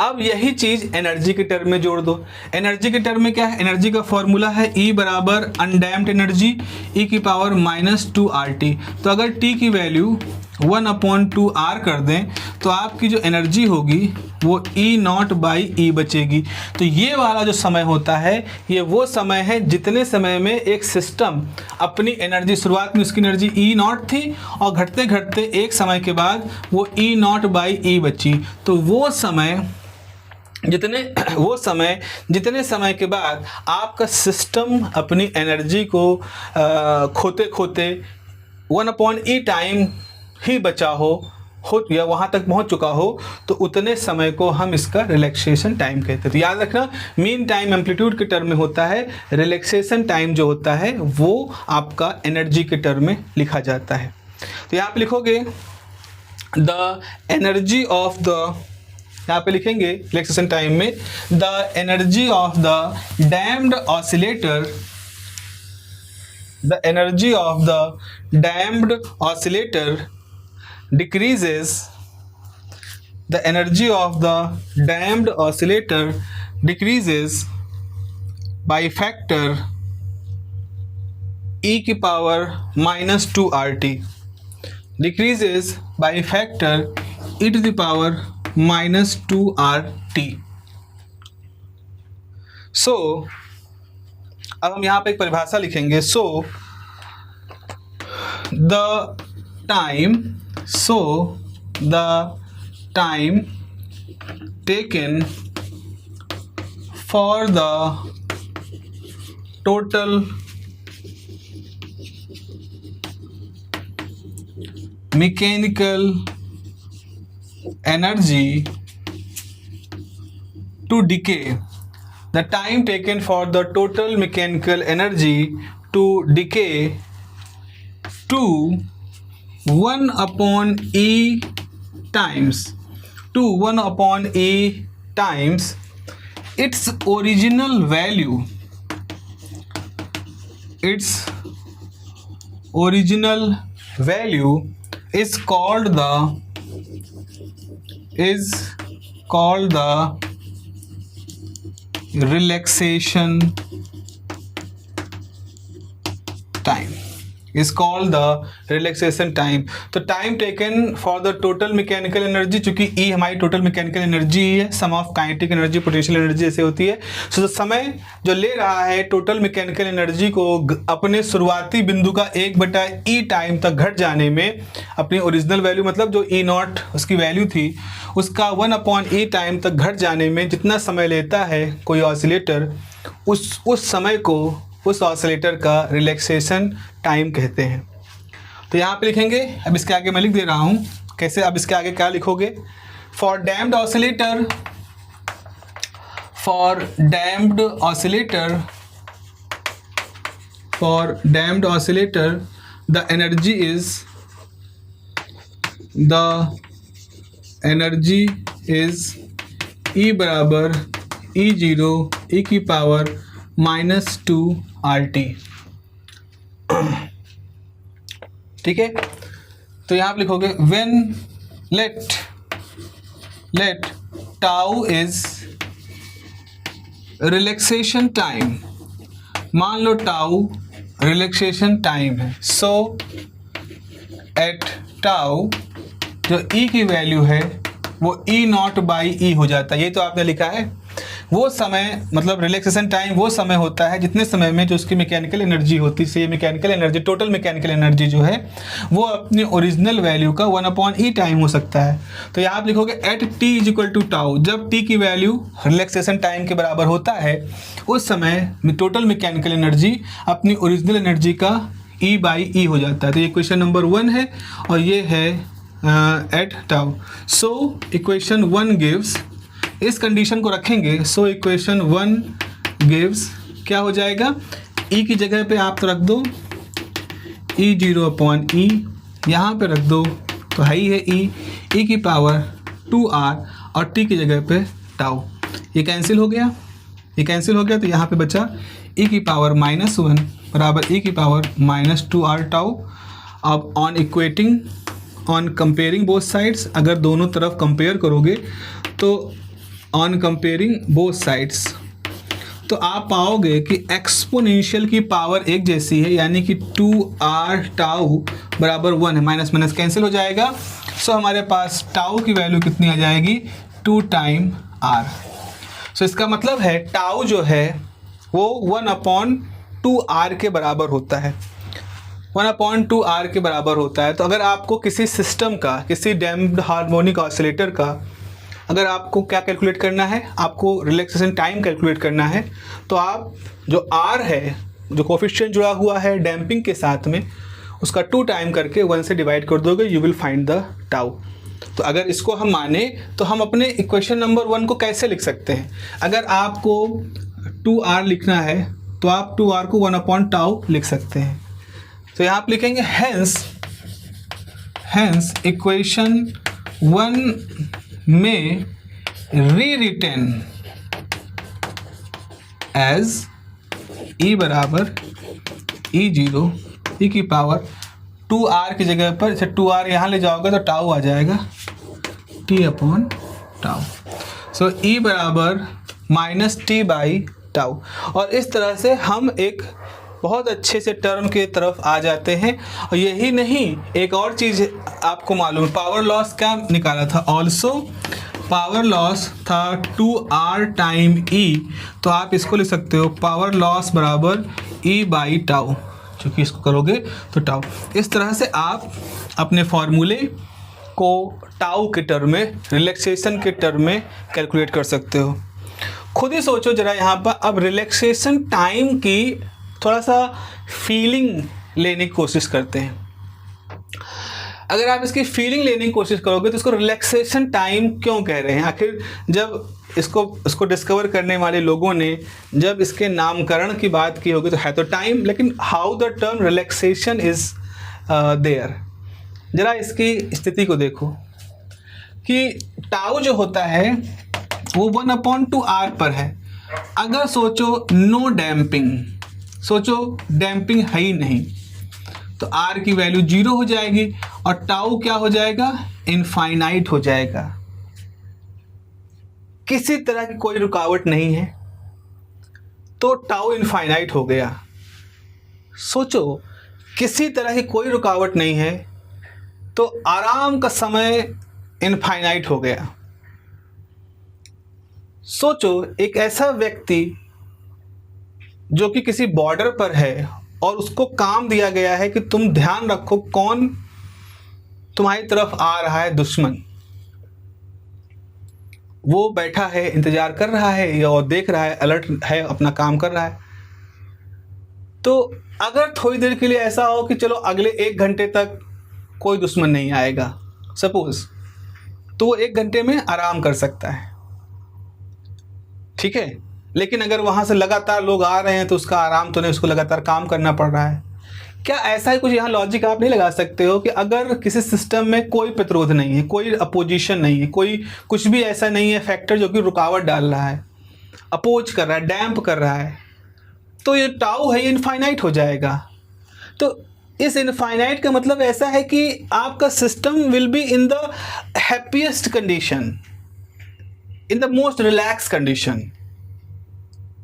अब यही चीज़ एनर्जी के टर्म में जोड़ दो। एनर्जी के टर्म में क्या है, एनर्जी का फॉर्मूला है E बराबर अनडैम्प्ड एनर्जी e की पावर -2RT। तो अगर t की वैल्यू 1/2r कर दें तो आपकी जो एनर्जी होगी वो E0/E बचेगी। तो ये वाला जो समय होता है, ये वो समय है जितने समय में एक सिस्टम अपनी एनर्जी, शुरुआत में उसकी एनर्जी E0 थी और घटते घटते एक समय के बाद वो E0/E बची। तो वो जितने समय के बाद आपका सिस्टम अपनी एनर्जी को खोते खोते 1/e टाइम ही बचा हो या वहाँ तक पहुँच चुका हो, तो उतने समय को हम इसका रिलैक्सेशन टाइम कहते हैं। तो याद रखना, मीन टाइम एम्पलीट्यूड के टर्म में होता है, रिलैक्सेशन टाइम जो होता है वो आपका एनर्जी के टर्म में लिखा जाता है। तो यहाँ पे लिखोगे द एनर्जी ऑफ द, यहाँ पे लिखेंगे रिलैक्सेशन टाइम में the energy of the damped oscillator, the energy of the damped oscillator decreases the energy of the damped oscillator decreases by factor e की power -2RT, decreases by factor e to the power -2RT. So अब हम यहाँ पे एक परिभाषा लिखेंगे. So the time taken for the total mechanical energy to decay, the time taken for the total mechanical energy to decay to 1/e times its original value is called the relaxation time. तो time taken for the total mechanical energy, चूंकि E हमारी total mechanical energy है, sum of kinetic energy potential energy ऐसे होती है. सो तो समय जो ले रहा है टोटल मैकेनिकल एनर्जी को अपने शुरुआती बिंदु का 1/e टाइम तक घट जाने में, अपनी ओरिजिनल वैल्यू मतलब जो ई नॉट उसकी वैल्यू थी उसका 1/e टाइम तक घट जाने में जितना समय लेता है कोई ऑसिलेटर, उस समय को उस ऑसिलेटर का रिलैक्सेशन टाइम कहते हैं. तो यहाँ पे लिखेंगे, अब इसके आगे मैं लिख दे रहा हूँ कैसे. अब इसके आगे क्या लिखोगे? For damped oscillator the energy is E बराबर E0 e की पावर -2RT. ठीक है. तो यहाँ आप लिखोगे when let tau is relaxation time. मान लो टाउ रिलैक्सेशन टाइम है. सो एट टाउ जो ई की वैल्यू है वो E0/E हो जाता है. ये तो आपने लिखा है. वो समय मतलब रिलैक्सेशन टाइम वो समय होता है जितने समय में जो उसकी मैकेनिकल एनर्जी होती है, ये mechanical energy total mechanical energy जो है वो अपनी ओरिजिनल वैल्यू का 1/e टाइम हो सकता है. तो यहाँ आप लिखोगे एट t = टाउ. जब t की वैल्यू रिलैक्सेशन टाइम के बराबर होता है उस समय टोटल मैकेनिकल एनर्जी अपनी ओरिजिनल एनर्जी का E/E हो जाता है. तो ये क्वेश्चन नंबर 1 है और ये है at tau. So equation 1 gives, इस कंडीशन को रखेंगे. सो इक्वेशन 1 गिव्स क्या हो जाएगा? E की जगह पे आप तो रख दो E0/E, यहाँ पे रख दो तो है ही है E की पावर 2R और t की जगह पे टाउ. ये कैंसिल हो गया, तो यहाँ पे बचा E की पावर -1 बराबर E की पावर -2R टाउ. अब ऑन कंपेयरिंग बोथ साइड्स, अगर दोनों तरफ कंपेयर करोगे तो ऑन कंपेयरिंग बोथ साइड्स तो आप पाओगे कि एक्सपोनेंशियल की पावर एक जैसी है, यानी कि 2R टाउ बराबर 1 है. माइनस माइनस कैंसिल हो जाएगा. सो हमारे पास टाउ की वैल्यू कितनी आ जाएगी? 2 टाइम R. सो इसका मतलब है टाउ जो है वो 1/2R के बराबर होता है. 1/2R के बराबर होता है. तो अगर आपको किसी सिस्टम का, किसी डैम्प्ड हार्मोनिक ऑसिलेटर का अगर आपको क्या कैलकुलेट करना है, आपको रिलैक्सेशन टाइम कैलकुलेट करना है, तो आप जो R है, जो कोफिशिएंट जुड़ा हुआ है डैम्पिंग के साथ में, उसका 2 टाइम करके 1 से डिवाइड कर दोगे, you will find the tau. तो अगर इसको हम माने तो हम अपने इक्वेशन नंबर 1 को कैसे लिख सकते हैं? अगर आपको 2R लिखना है तो आप 2R को 1/टाउ लिख सकते हैं. तो यहाँ आप लिखेंगे हेंस इक्वेशन 1 में रीरिटन एज E बराबर E0 e की पावर 2R की जगह पर, जैसे 2R यहाँ ले जाओगे तो टाउ आ जाएगा टी अपॉन टाउ। सो ई बराबर माइनस टी बाई टाउ। और इस तरह से हम एक बहुत अच्छे से टर्म के तरफ आ जाते हैं। और यही नहीं, एक और चीज़ आपको मालूम है, पावर लॉस क्या निकाला था, ऑल्सो पावर लॉस था 2R टाइम ई। तो आप इसको लिख सकते हो पावर लॉस बराबर ई बाई टाउ, चूँकि इसको करोगे तो टाउ। इस तरह से आप अपने फॉर्मूले को टाउ के टर्म में, रिलैक्सेशन के टर्म में कैलकुलेट कर सकते हो। खुद ही सोचो जरा यहाँ पर, अब रिलैक्सेशन टाइम की थोड़ा सा फीलिंग लेने की कोशिश करते हैं। अगर आप इसकी फीलिंग लेने की कोशिश करोगे तो इसको रिलैक्सेशन टाइम क्यों कह रहे हैं? आखिर जब इसको डिस्कवर करने वाले लोगों ने जब इसके नामकरण की बात की होगी तो है तो टाइम, लेकिन how the term relaxation is there. जरा इसकी स्थिति को देखो कि टाउ जो होता है वो 1/2R पर है। अगर सोचो नो डैम्पिंग, सोचो डैम्पिंग है ही नहीं, तो R की वैल्यू 0 हो जाएगी और टाउ क्या हो जाएगा, इनफाइनाइट हो जाएगा। किसी तरह की कोई रुकावट नहीं है तो टाउ इनफाइनाइट हो गया। सोचो किसी तरह की कोई रुकावट नहीं है तो आराम का समय इनफाइनाइट हो गया। सोचो एक ऐसा व्यक्ति जो कि किसी बॉर्डर पर है और उसको काम दिया गया है कि तुम ध्यान रखो कौन तुम्हारी तरफ आ रहा है, दुश्मन। वो बैठा है, इंतजार कर रहा है या और देख रहा है, अलर्ट है, अपना काम कर रहा है। तो अगर थोड़ी देर के लिए ऐसा हो कि चलो अगले 1 घंटे तक कोई दुश्मन नहीं आएगा सपोज, तो वो 1 घंटे में आराम कर सकता है, ठीक है। लेकिन अगर वहाँ से लगातार लोग आ रहे हैं तो उसका आराम तो नहीं, उसको लगातार काम करना पड़ रहा है। क्या ऐसा ही कुछ यहाँ लॉजिक आप नहीं लगा सकते हो कि अगर किसी सिस्टम में कोई प्रतिरोध नहीं है, कोई अपोजिशन नहीं है, कोई कुछ भी ऐसा नहीं है फैक्टर जो कि रुकावट डाल रहा है, अपोज कर रहा है, डैम्प कर रहा है, तो ये टाउ है, ये इनफाइनाइट हो जाएगा। तो इस इनफाइनाइट का मतलब ऐसा है कि आपका system will be in the happiest condition, in the most relax condition.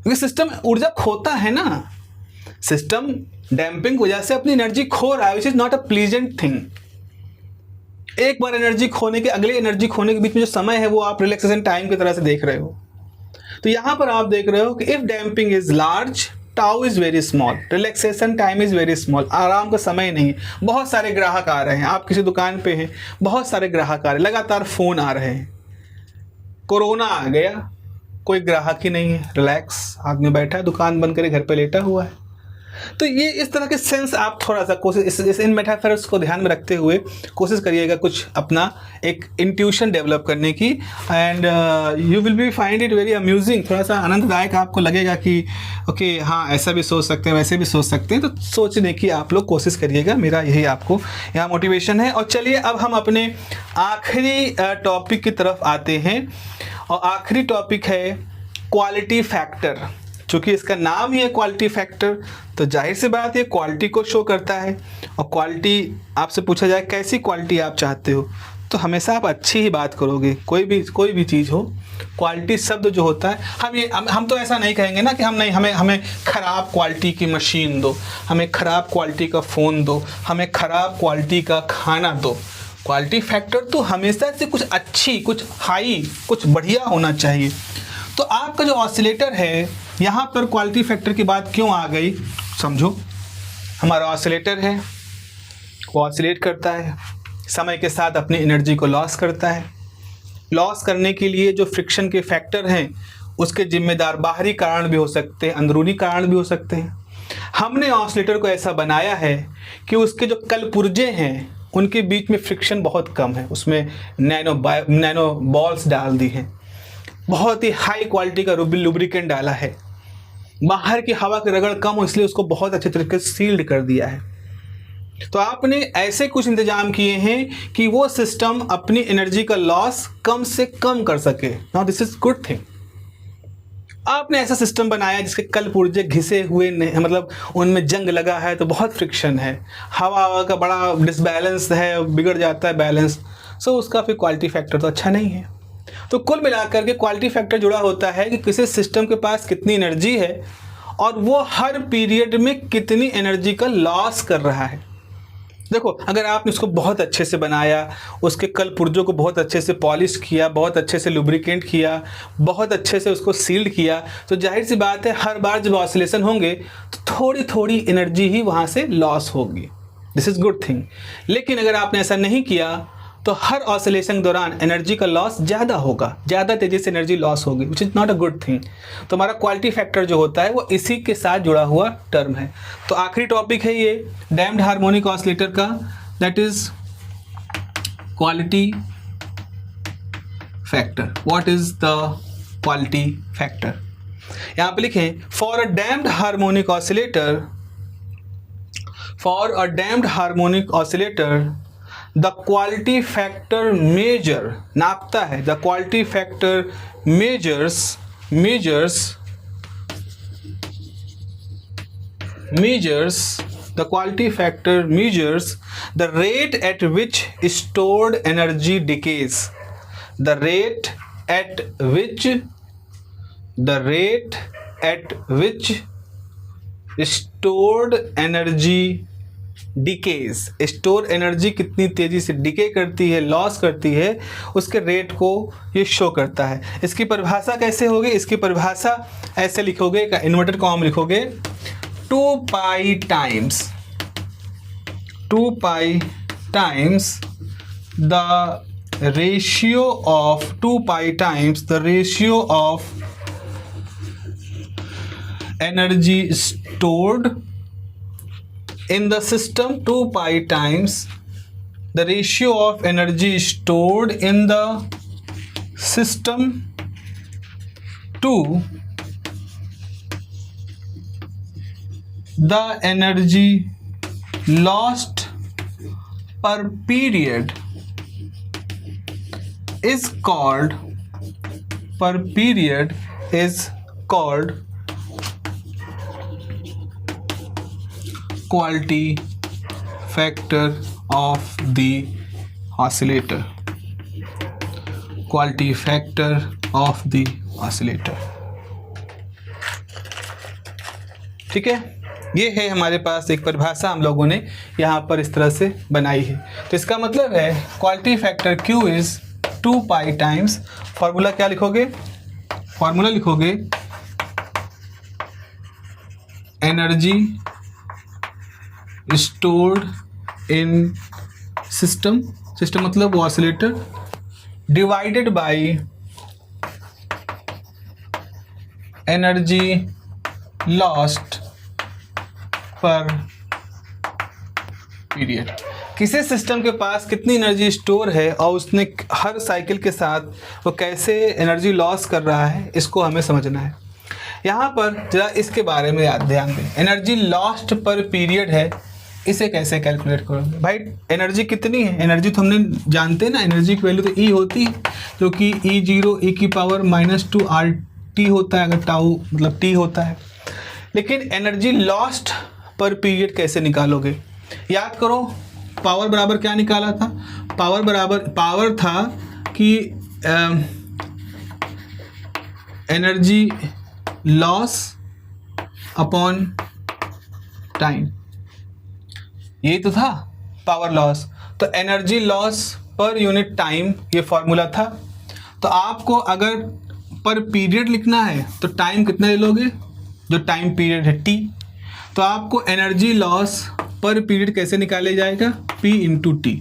क्योंकि सिस्टम ऊर्जा खोता है ना, सिस्टम डैम्पिंग की वजह से अपनी एनर्जी खो रहा है, which is not a pleasant thing. एक बार एनर्जी खोने के, अगले एनर्जी खोने के बीच में जो समय है वो आप रिलैक्सेशन टाइम की तरह से देख रहे हो। तो यहां पर आप देख रहे हो कि if damping is large, tau is very small, relaxation time is very small. आराम का समय नहीं। बहुत सारे ग्राहक आ रहे हैं, आप किसी दुकान पे हैं, बहुत सारे ग्राहक आ रहे हैं, लगातार फोन आ रहे हैं। कोरोना आ गया, कोई ग्राहक ही नहीं है, रिलैक्स आदमी बैठा है, दुकान बंद करे घर पे लेटा हुआ है। तो ये इस तरह के सेंस आप थोड़ा सा कोशिश इन मेटाफर्स को ध्यान में रखते हुए कोशिश करिएगा कुछ अपना एक इंट्यूशन डेवलप करने की, and you will be find it very amusing. थोड़ा सा आनंददायक आपको लगेगा कि ओके हाँ ऐसा भी सोच सकते हैं, वैसे भी सोच सकते हैं। तो सोचने की आप लोग कोशिश करिएगा, मेरा यही आपको यहाँ मोटिवेशन है। और चलिए अब हम अपने आखिरी टॉपिक की तरफ आते हैं, और आखिरी टॉपिक है क्वालिटी फैक्टर। चूँकि इसका नाम ही है क्वालिटी फैक्टर, तो जाहिर सी बात है क्वालिटी को शो करता है। और क्वालिटी आपसे पूछा जाए कैसी क्वालिटी आप चाहते हो, तो हमेशा आप अच्छी ही बात करोगे। कोई भी चीज़ हो, क्वालिटी शब्द जो होता है, हम तो ऐसा नहीं कहेंगे ना कि हमें ख़राब क्वालिटी की मशीन दो, हमें ख़राब क्वालिटी का फ़ोन दो, हमें ख़राब क्वालिटी का खाना दो। क्वालिटी फैक्टर तो हमेशा से कुछ अच्छी, कुछ हाई, कुछ बढ़िया होना चाहिए। तो आपका जो ऑसिलेटर है, यहाँ पर क्वालिटी फैक्टर की बात क्यों आ गई, समझो। हमारा ऑसिलेटर है, वो ऑसिलेट करता है, समय के साथ अपनी एनर्जी को लॉस करता है। लॉस करने के लिए जो फ्रिक्शन के फैक्टर हैं उसके जिम्मेदार बाहरी कारण भी हो सकते हैं, अंदरूनी कारण भी हो सकते हैं। हमने ऑसिलेटर को ऐसा बनाया है कि उसके जो कलपुर्जे हैं उनके बीच में फ्रिक्शन बहुत कम है, उसमें नैनो बॉल्स डाल दी हैं, बहुत ही हाई क्वालिटी का लुब्रिकेंट डाला है, बाहर की हवा की रगड़ कम हो इसलिए उसको बहुत अच्छे तरीके से सील्ड कर दिया है। तो आपने ऐसे कुछ इंतजाम किए हैं कि वो सिस्टम अपनी एनर्जी का लॉस कम से कम कर सके। Now this is good thing. आपने ऐसा सिस्टम बनाया जिसके कल पुर्जे घिसे हुए नहीं, मतलब उनमें जंग लगा है, तो बहुत फ्रिक्शन है, हवा का बड़ा डिसबैलेंस है, बिगड़ जाता है बैलेंस, सो उसका फिर क्वालिटी फैक्टर तो अच्छा नहीं है। तो कुल मिलाकर के क्वालिटी फैक्टर जुड़ा होता है कि किसी सिस्टम के पास कितनी एनर्जी है और वो हर पीरियड में कितनी एनर्जी का लॉस कर रहा है। देखो, अगर आपने उसको बहुत अच्छे से बनाया, उसके कल पुर्जों को बहुत अच्छे से पॉलिश किया, बहुत अच्छे से लुब्रिकेंट किया, बहुत अच्छे से उसको सील्ड किया, तो जाहिर सी बात है हर बार जब ऑसिलेशन होंगे तो थोड़ी थोड़ी एनर्जी ही वहाँ से लॉस होगी। This is good thing. लेकिन अगर आपने ऐसा नहीं किया तो हर ऑसिलेशन के दौरान एनर्जी का लॉस ज़्यादा होगा, ज़्यादा तेज़ी से एनर्जी लॉस होगी, which is not a good thing. तो हमारा क्वालिटी फैक्टर जो होता है वो इसी के साथ जुड़ा हुआ टर्म है। तो आखिरी टॉपिक है ये डैम्प्ड हार्मोनिक ऑसिलेटर का, that is quality factor. What is the quality factor? यहाँ पे लिखें for a damped harmonic oscillator, for a damped harmonic oscillator the quality factor measure, नापता है, the quality factor measures the quality factor measures the rate at which stored energy decays, the rate at which stored energy decays, store energy कितनी तेज़ी से decay करती है, loss करती है, उसके रेट को ये शो करता है। इसकी परिभाषा कैसे होगी? इसकी परिभाषा ऐसे लिखोगे, इन्वर्टेड कॉम लिखोगे, 2 पाई times the ratio of 2 pi times the ratio of energy stored in the system, 2 pi times the ratio of energy stored in the system to the energy lost per period is called quality factor of the oscillator, quality factor of the oscillator। ठीक है, ये है हमारे पास एक परिभाषा हम लोगों ने यहाँ पर इस तरह से बनाई है। तो इसका मतलब है quality factor Q is 2 pi times, formula क्या लिखोगे? फॉर्मूला लिखोगे एनर्जी stored in system मतलब oscillator divided by energy lost per period। किसी सिस्टम के पास कितनी एनर्जी स्टोर है और उसने हर साइकिल के साथ वो कैसे एनर्जी लॉस कर रहा है, इसको हमें समझना है। यहाँ पर जरा इसके बारे में ध्यान दें। एनर्जी लॉस्ट पर पीरियड है, इसे कैसे कैलकुलेट करोगे? भाई एनर्जी कितनी है? एनर्जी तो हमने जानते हैं ना, एनर्जी की वैल्यू तो E होती है, जो कि E0 e की पावर -2 RT होता है, अगर टाउ मतलब T होता है। लेकिन एनर्जी लॉस्ट पर पीरियड कैसे निकालोगे? याद करो, पावर बराबर क्या निकाला था? पावर था कि एनर्जी लॉस अपॉन टाइम, यही तो था पावर लॉस। तो energy loss per unit time ये फॉर्मूला था। तो आपको अगर पर पीरियड लिखना है तो टाइम कितना ले लोगे? जो टाइम पीरियड है T। तो आपको एनर्जी लॉस पर पीरियड कैसे निकाले जाएगा? P into T।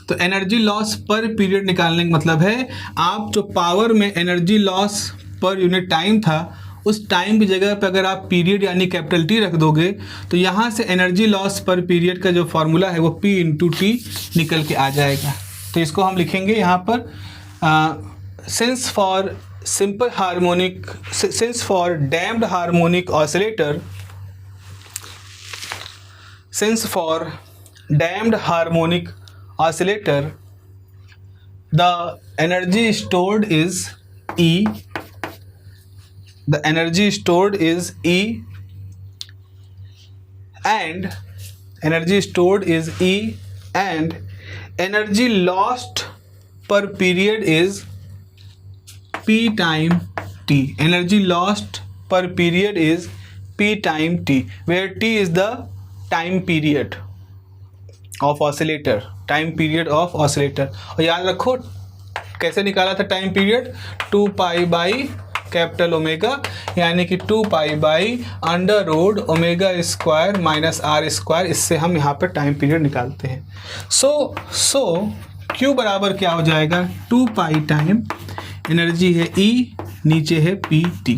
तो एनर्जी लॉस पर पीरियड निकालने का मतलब है आप जो पावर में energy loss per unit time था, उस टाइम की जगह पर अगर आप पीरियड यानी कैपिटल T रख दोगे तो यहाँ से एनर्जी लॉस पर पीरियड का जो फॉर्मूला है वो P इंटू T निकल के आ जाएगा। तो इसको हम लिखेंगे यहाँ पर since for simple harmonic, since for damped harmonic oscillator, since for damped harmonic oscillator the energy stored is E, the energy stored is E, and energy stored is E, and energy lost per period is P time T. Energy lost per period is P time T, where T is the time period of oscillator. Time period of oscillator. और याद रखो कैसे निकाला था time period, 2 pi by capital omega, यानी कि 2 pi by under root omega square minus R square. इससे हम यहाँ पर टाइम पीरियड निकालते हैं. सो Q बराबर क्या हो जाएगा, 2 पाई टाइम, एनर्जी है E, नीचे है PT.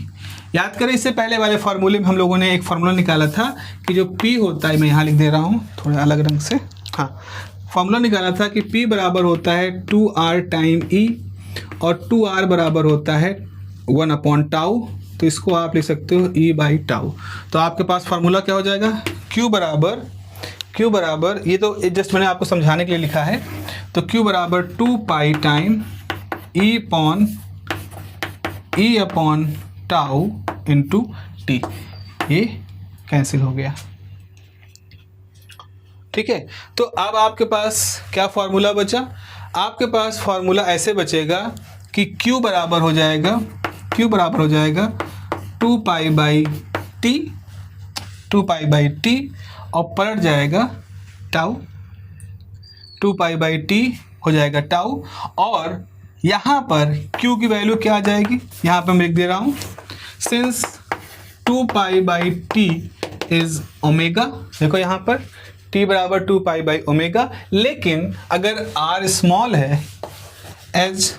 याद करें इससे पहले वाले फार्मूले में हम लोगों ने एक फार्मूला निकाला था कि जो P होता है, मैं यहाँ लिख दे रहा हूँ थोड़ा अलग रंग से, हाँ, फार्मूला निकाला था कि P बराबर होता है 2R टाइम E और 2R बराबर होता है 1/टाउ. तो इसको आप लिख सकते हो E बाई टाउ. तो आपके पास फार्मूला क्या हो जाएगा, Q बराबर ये तो जस्ट मैंने आपको समझाने के लिए लिखा है. तो Q बराबर 2 pi time E upon tau into T. ये कैंसिल हो गया. ठीक है, तो अब आपके पास क्या फार्मूला बचा, आपके पास फार्मूला ऐसे बचेगा कि Q बराबर हो जाएगा 2 पाई बाई टी और पलट जाएगा टाउ, 2 पाई बाई टी हो जाएगा टाउ. और यहाँ पर Q की वैल्यू क्या आ जाएगी, यहाँ पर मैं लिख दे रहा हूँ, since 2 pi by T is omega. देखो यहाँ पर T बराबर 2 पाई बाई ओमेगा, लेकिन अगर R स्मॉल है, as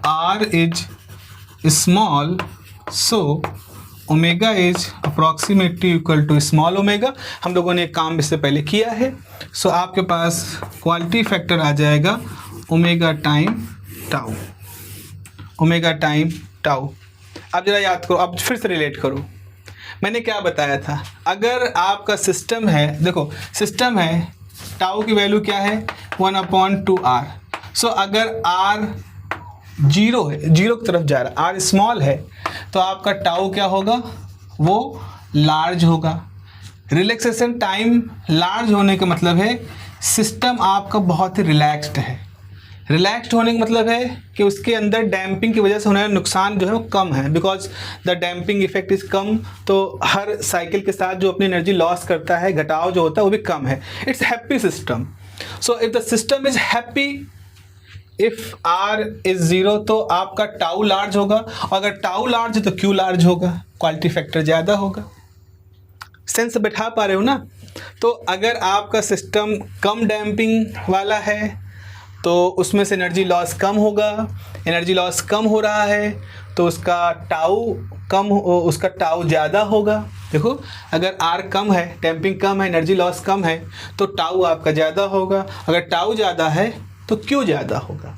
R is small, so omega is approximately equal to small omega. हम लोगों ने एक काम इससे पहले किया है. सो आपके पास क्वालिटी फैक्टर आ जाएगा ओमेगा टाइम टाउ. अब जरा याद करो, अब फिर से रिलेट करो, मैंने क्या बताया था. अगर आपका सिस्टम है, देखो सिस्टम है, टाउ की वैल्यू क्या है 1/2R. सो अगर R 0 है, 0 की तरफ जा रहा है, R स्मॉल है, तो आपका टाउ क्या होगा, वो लार्ज होगा. रिलैक्सेशन टाइम लार्ज होने का मतलब है सिस्टम आपका बहुत ही रिलैक्स्ड है. रिलैक्स्ड होने का मतलब है कि उसके अंदर डैम्पिंग की वजह से होने वाला नुकसान जो है वो कम है, because the damping effect is come. तो हर साइकिल के साथ जो अपनी एनर्जी लॉस करता है, घटाव जो होता है वो भी कम है. It's happy system. So if the system is happy, if R is 0, तो आपका टाउ लार्ज होगा, और अगर टाउ लार्ज है तो Q लार्ज होगा, क्वालिटी फैक्टर ज़्यादा होगा. सेंस बैठा पा रहे हो ना. तो अगर आपका सिस्टम कम डैम्पिंग वाला है तो उसमें से एनर्जी लॉस कम होगा. एनर्जी लॉस कम हो रहा है तो उसका टाउ ज़्यादा होगा. देखो अगर R कम है, डैम्पिंग कम है, एनर्जी लॉस कम है, तो टाउ आपका ज़्यादा होगा. अगर टाउ ज़्यादा है तो Q ज़्यादा होगा.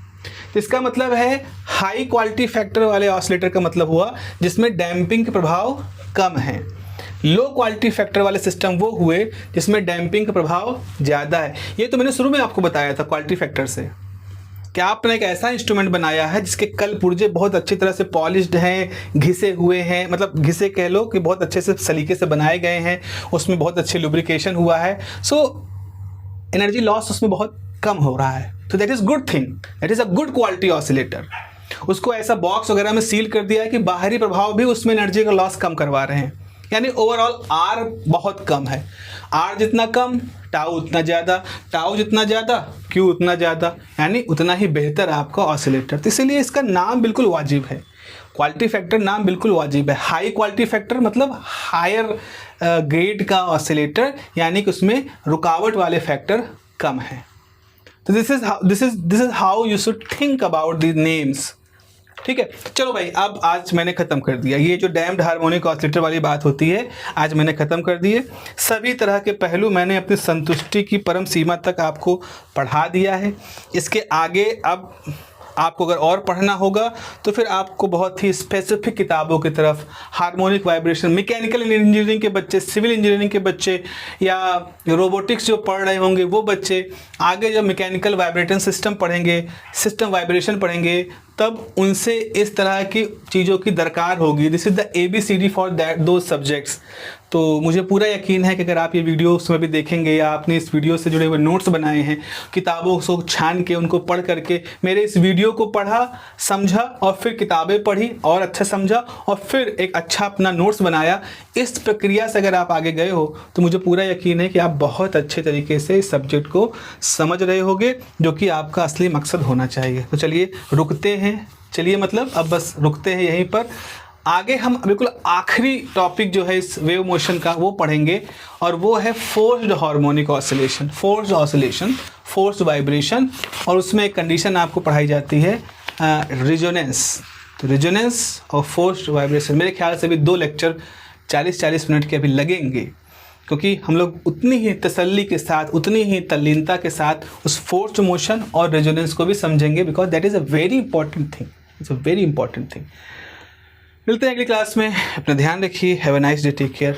तो इसका मतलब है हाई क्वालिटी फैक्टर वाले ऑसिलेटर का मतलब हुआ जिसमें डैम्पिंग के प्रभाव कम है. लो क्वालिटी फैक्टर वाले सिस्टम वो हुए जिसमें डैम्पिंग का प्रभाव ज़्यादा है. ये तो मैंने शुरू में आपको बताया था क्वालिटी फैक्टर से, कि आपने एक ऐसा इंस्ट्रूमेंट बनाया है जिसके कल पुर्जे बहुत अच्छी तरह से पॉलिश्ड हैं, घिसे हुए हैं, मतलब घिसे कह लो कि बहुत अच्छे से सलीके से बनाए गए हैं, उसमें बहुत अच्छे लुब्रिकेशन हुआ है. सो एनर्जी लॉस उसमें बहुत कम हो रहा है. तो that is good thing, that is a good quality oscillator. उसको ऐसा बॉक्स वगैरह में सील कर दिया है कि बाहरी प्रभाव भी उसमें एनर्जी का लॉस कम करवा रहे हैं. यानी ओवरऑल R बहुत कम है. R जितना कम, टाउ उतना ज़्यादा, टाउ जितना ज़्यादा, Q उतना ज़्यादा, यानी उतना ही बेहतर आपका ऑसिलेटर. तो इसीलिए इसका नाम बिल्कुल वाजिब है, क्वालिटी फैक्टर नाम बिल्कुल वाजिब है. हाई क्वालिटी फैक्टर मतलब हायर ग्रेड का ऑसिलेटर, यानी कि उसमें रुकावट वाले फैक्टर कम है. तो this is how you should think about the names. ठीक है, चलो भाई, अब आज मैंने ख़त्म कर दिया. ये जो डैम्ड हार्मोनिक ऑसिलेटर वाली बात होती है, आज मैंने ख़त्म कर दिए. सभी तरह के पहलू मैंने अपनी संतुष्टि की परम सीमा तक आपको पढ़ा दिया है. इसके आगे अब आपको अगर और पढ़ना होगा तो फिर आपको बहुत ही स्पेसिफिक किताबों की तरफ, हार्मोनिक वाइब्रेशन, मैकेनिकल इंजीनियरिंग के बच्चे, सिविल इंजीनियरिंग के बच्चे या रोबोटिक्स जो पढ़ रहे होंगे वो बच्चे, आगे जब मैकेनिकल वाइब्रेशन सिस्टम पढ़ेंगे, सिस्टम वाइब्रेशन पढ़ेंगे, तब उनसे इस तरह की चीज़ों की दरकार होगी। This is the ABCD for that दो सब्जेक्ट्स। तो मुझे पूरा यकीन है कि अगर आप ये वीडियो उसमें भी देखेंगे या आपने इस वीडियो से जुड़े हुए नोट्स बनाए हैं, किताबों को छान के उनको पढ़ करके मेरे इस वीडियो को पढ़ा, समझा और फिर किताबें पढ़ी और अच्छा समझा और फिर एक अच्छा अपना नोट्स बनाया, इस प्रक्रिया से अगर आप आगे गए हो तो मुझे पूरा यकीन है कि आप बहुत अच्छे तरीके से इस सब्जेक्ट को समझ रहे होगे, जो कि आपका असली मकसद होना चाहिए। तो चलिए रुकते हैं, अब बस रुकते हैं यहीं पर। आगे हम बिल्कुल आखिरी टॉपिक जो है इस वेव मोशन का वो पढ़ेंगे और वो है forced harmonic oscillation, forced oscillation, forced vibration. और उसमें एक कंडीशन आपको पढ़ाई जाती है रिजोनेंस। तो रिजोनेंस और फोर्स्ड वाइब्रेशन, मेरे ख्याल से भी 2 लेक्चर 40-40 मिनट के अभी लगेंगे, क्योंकि हम लोग उतनी ही तसल्ली के साथ, उतनी ही तल्लीनता के साथ उस फोर्स्ड मोशन और रेजोनेंस को भी समझेंगे, because that is a very important thing, it's a very important thing. मिलते हैं अगली क्लास में, अपना ध्यान रखिए। Have a nice day, take care.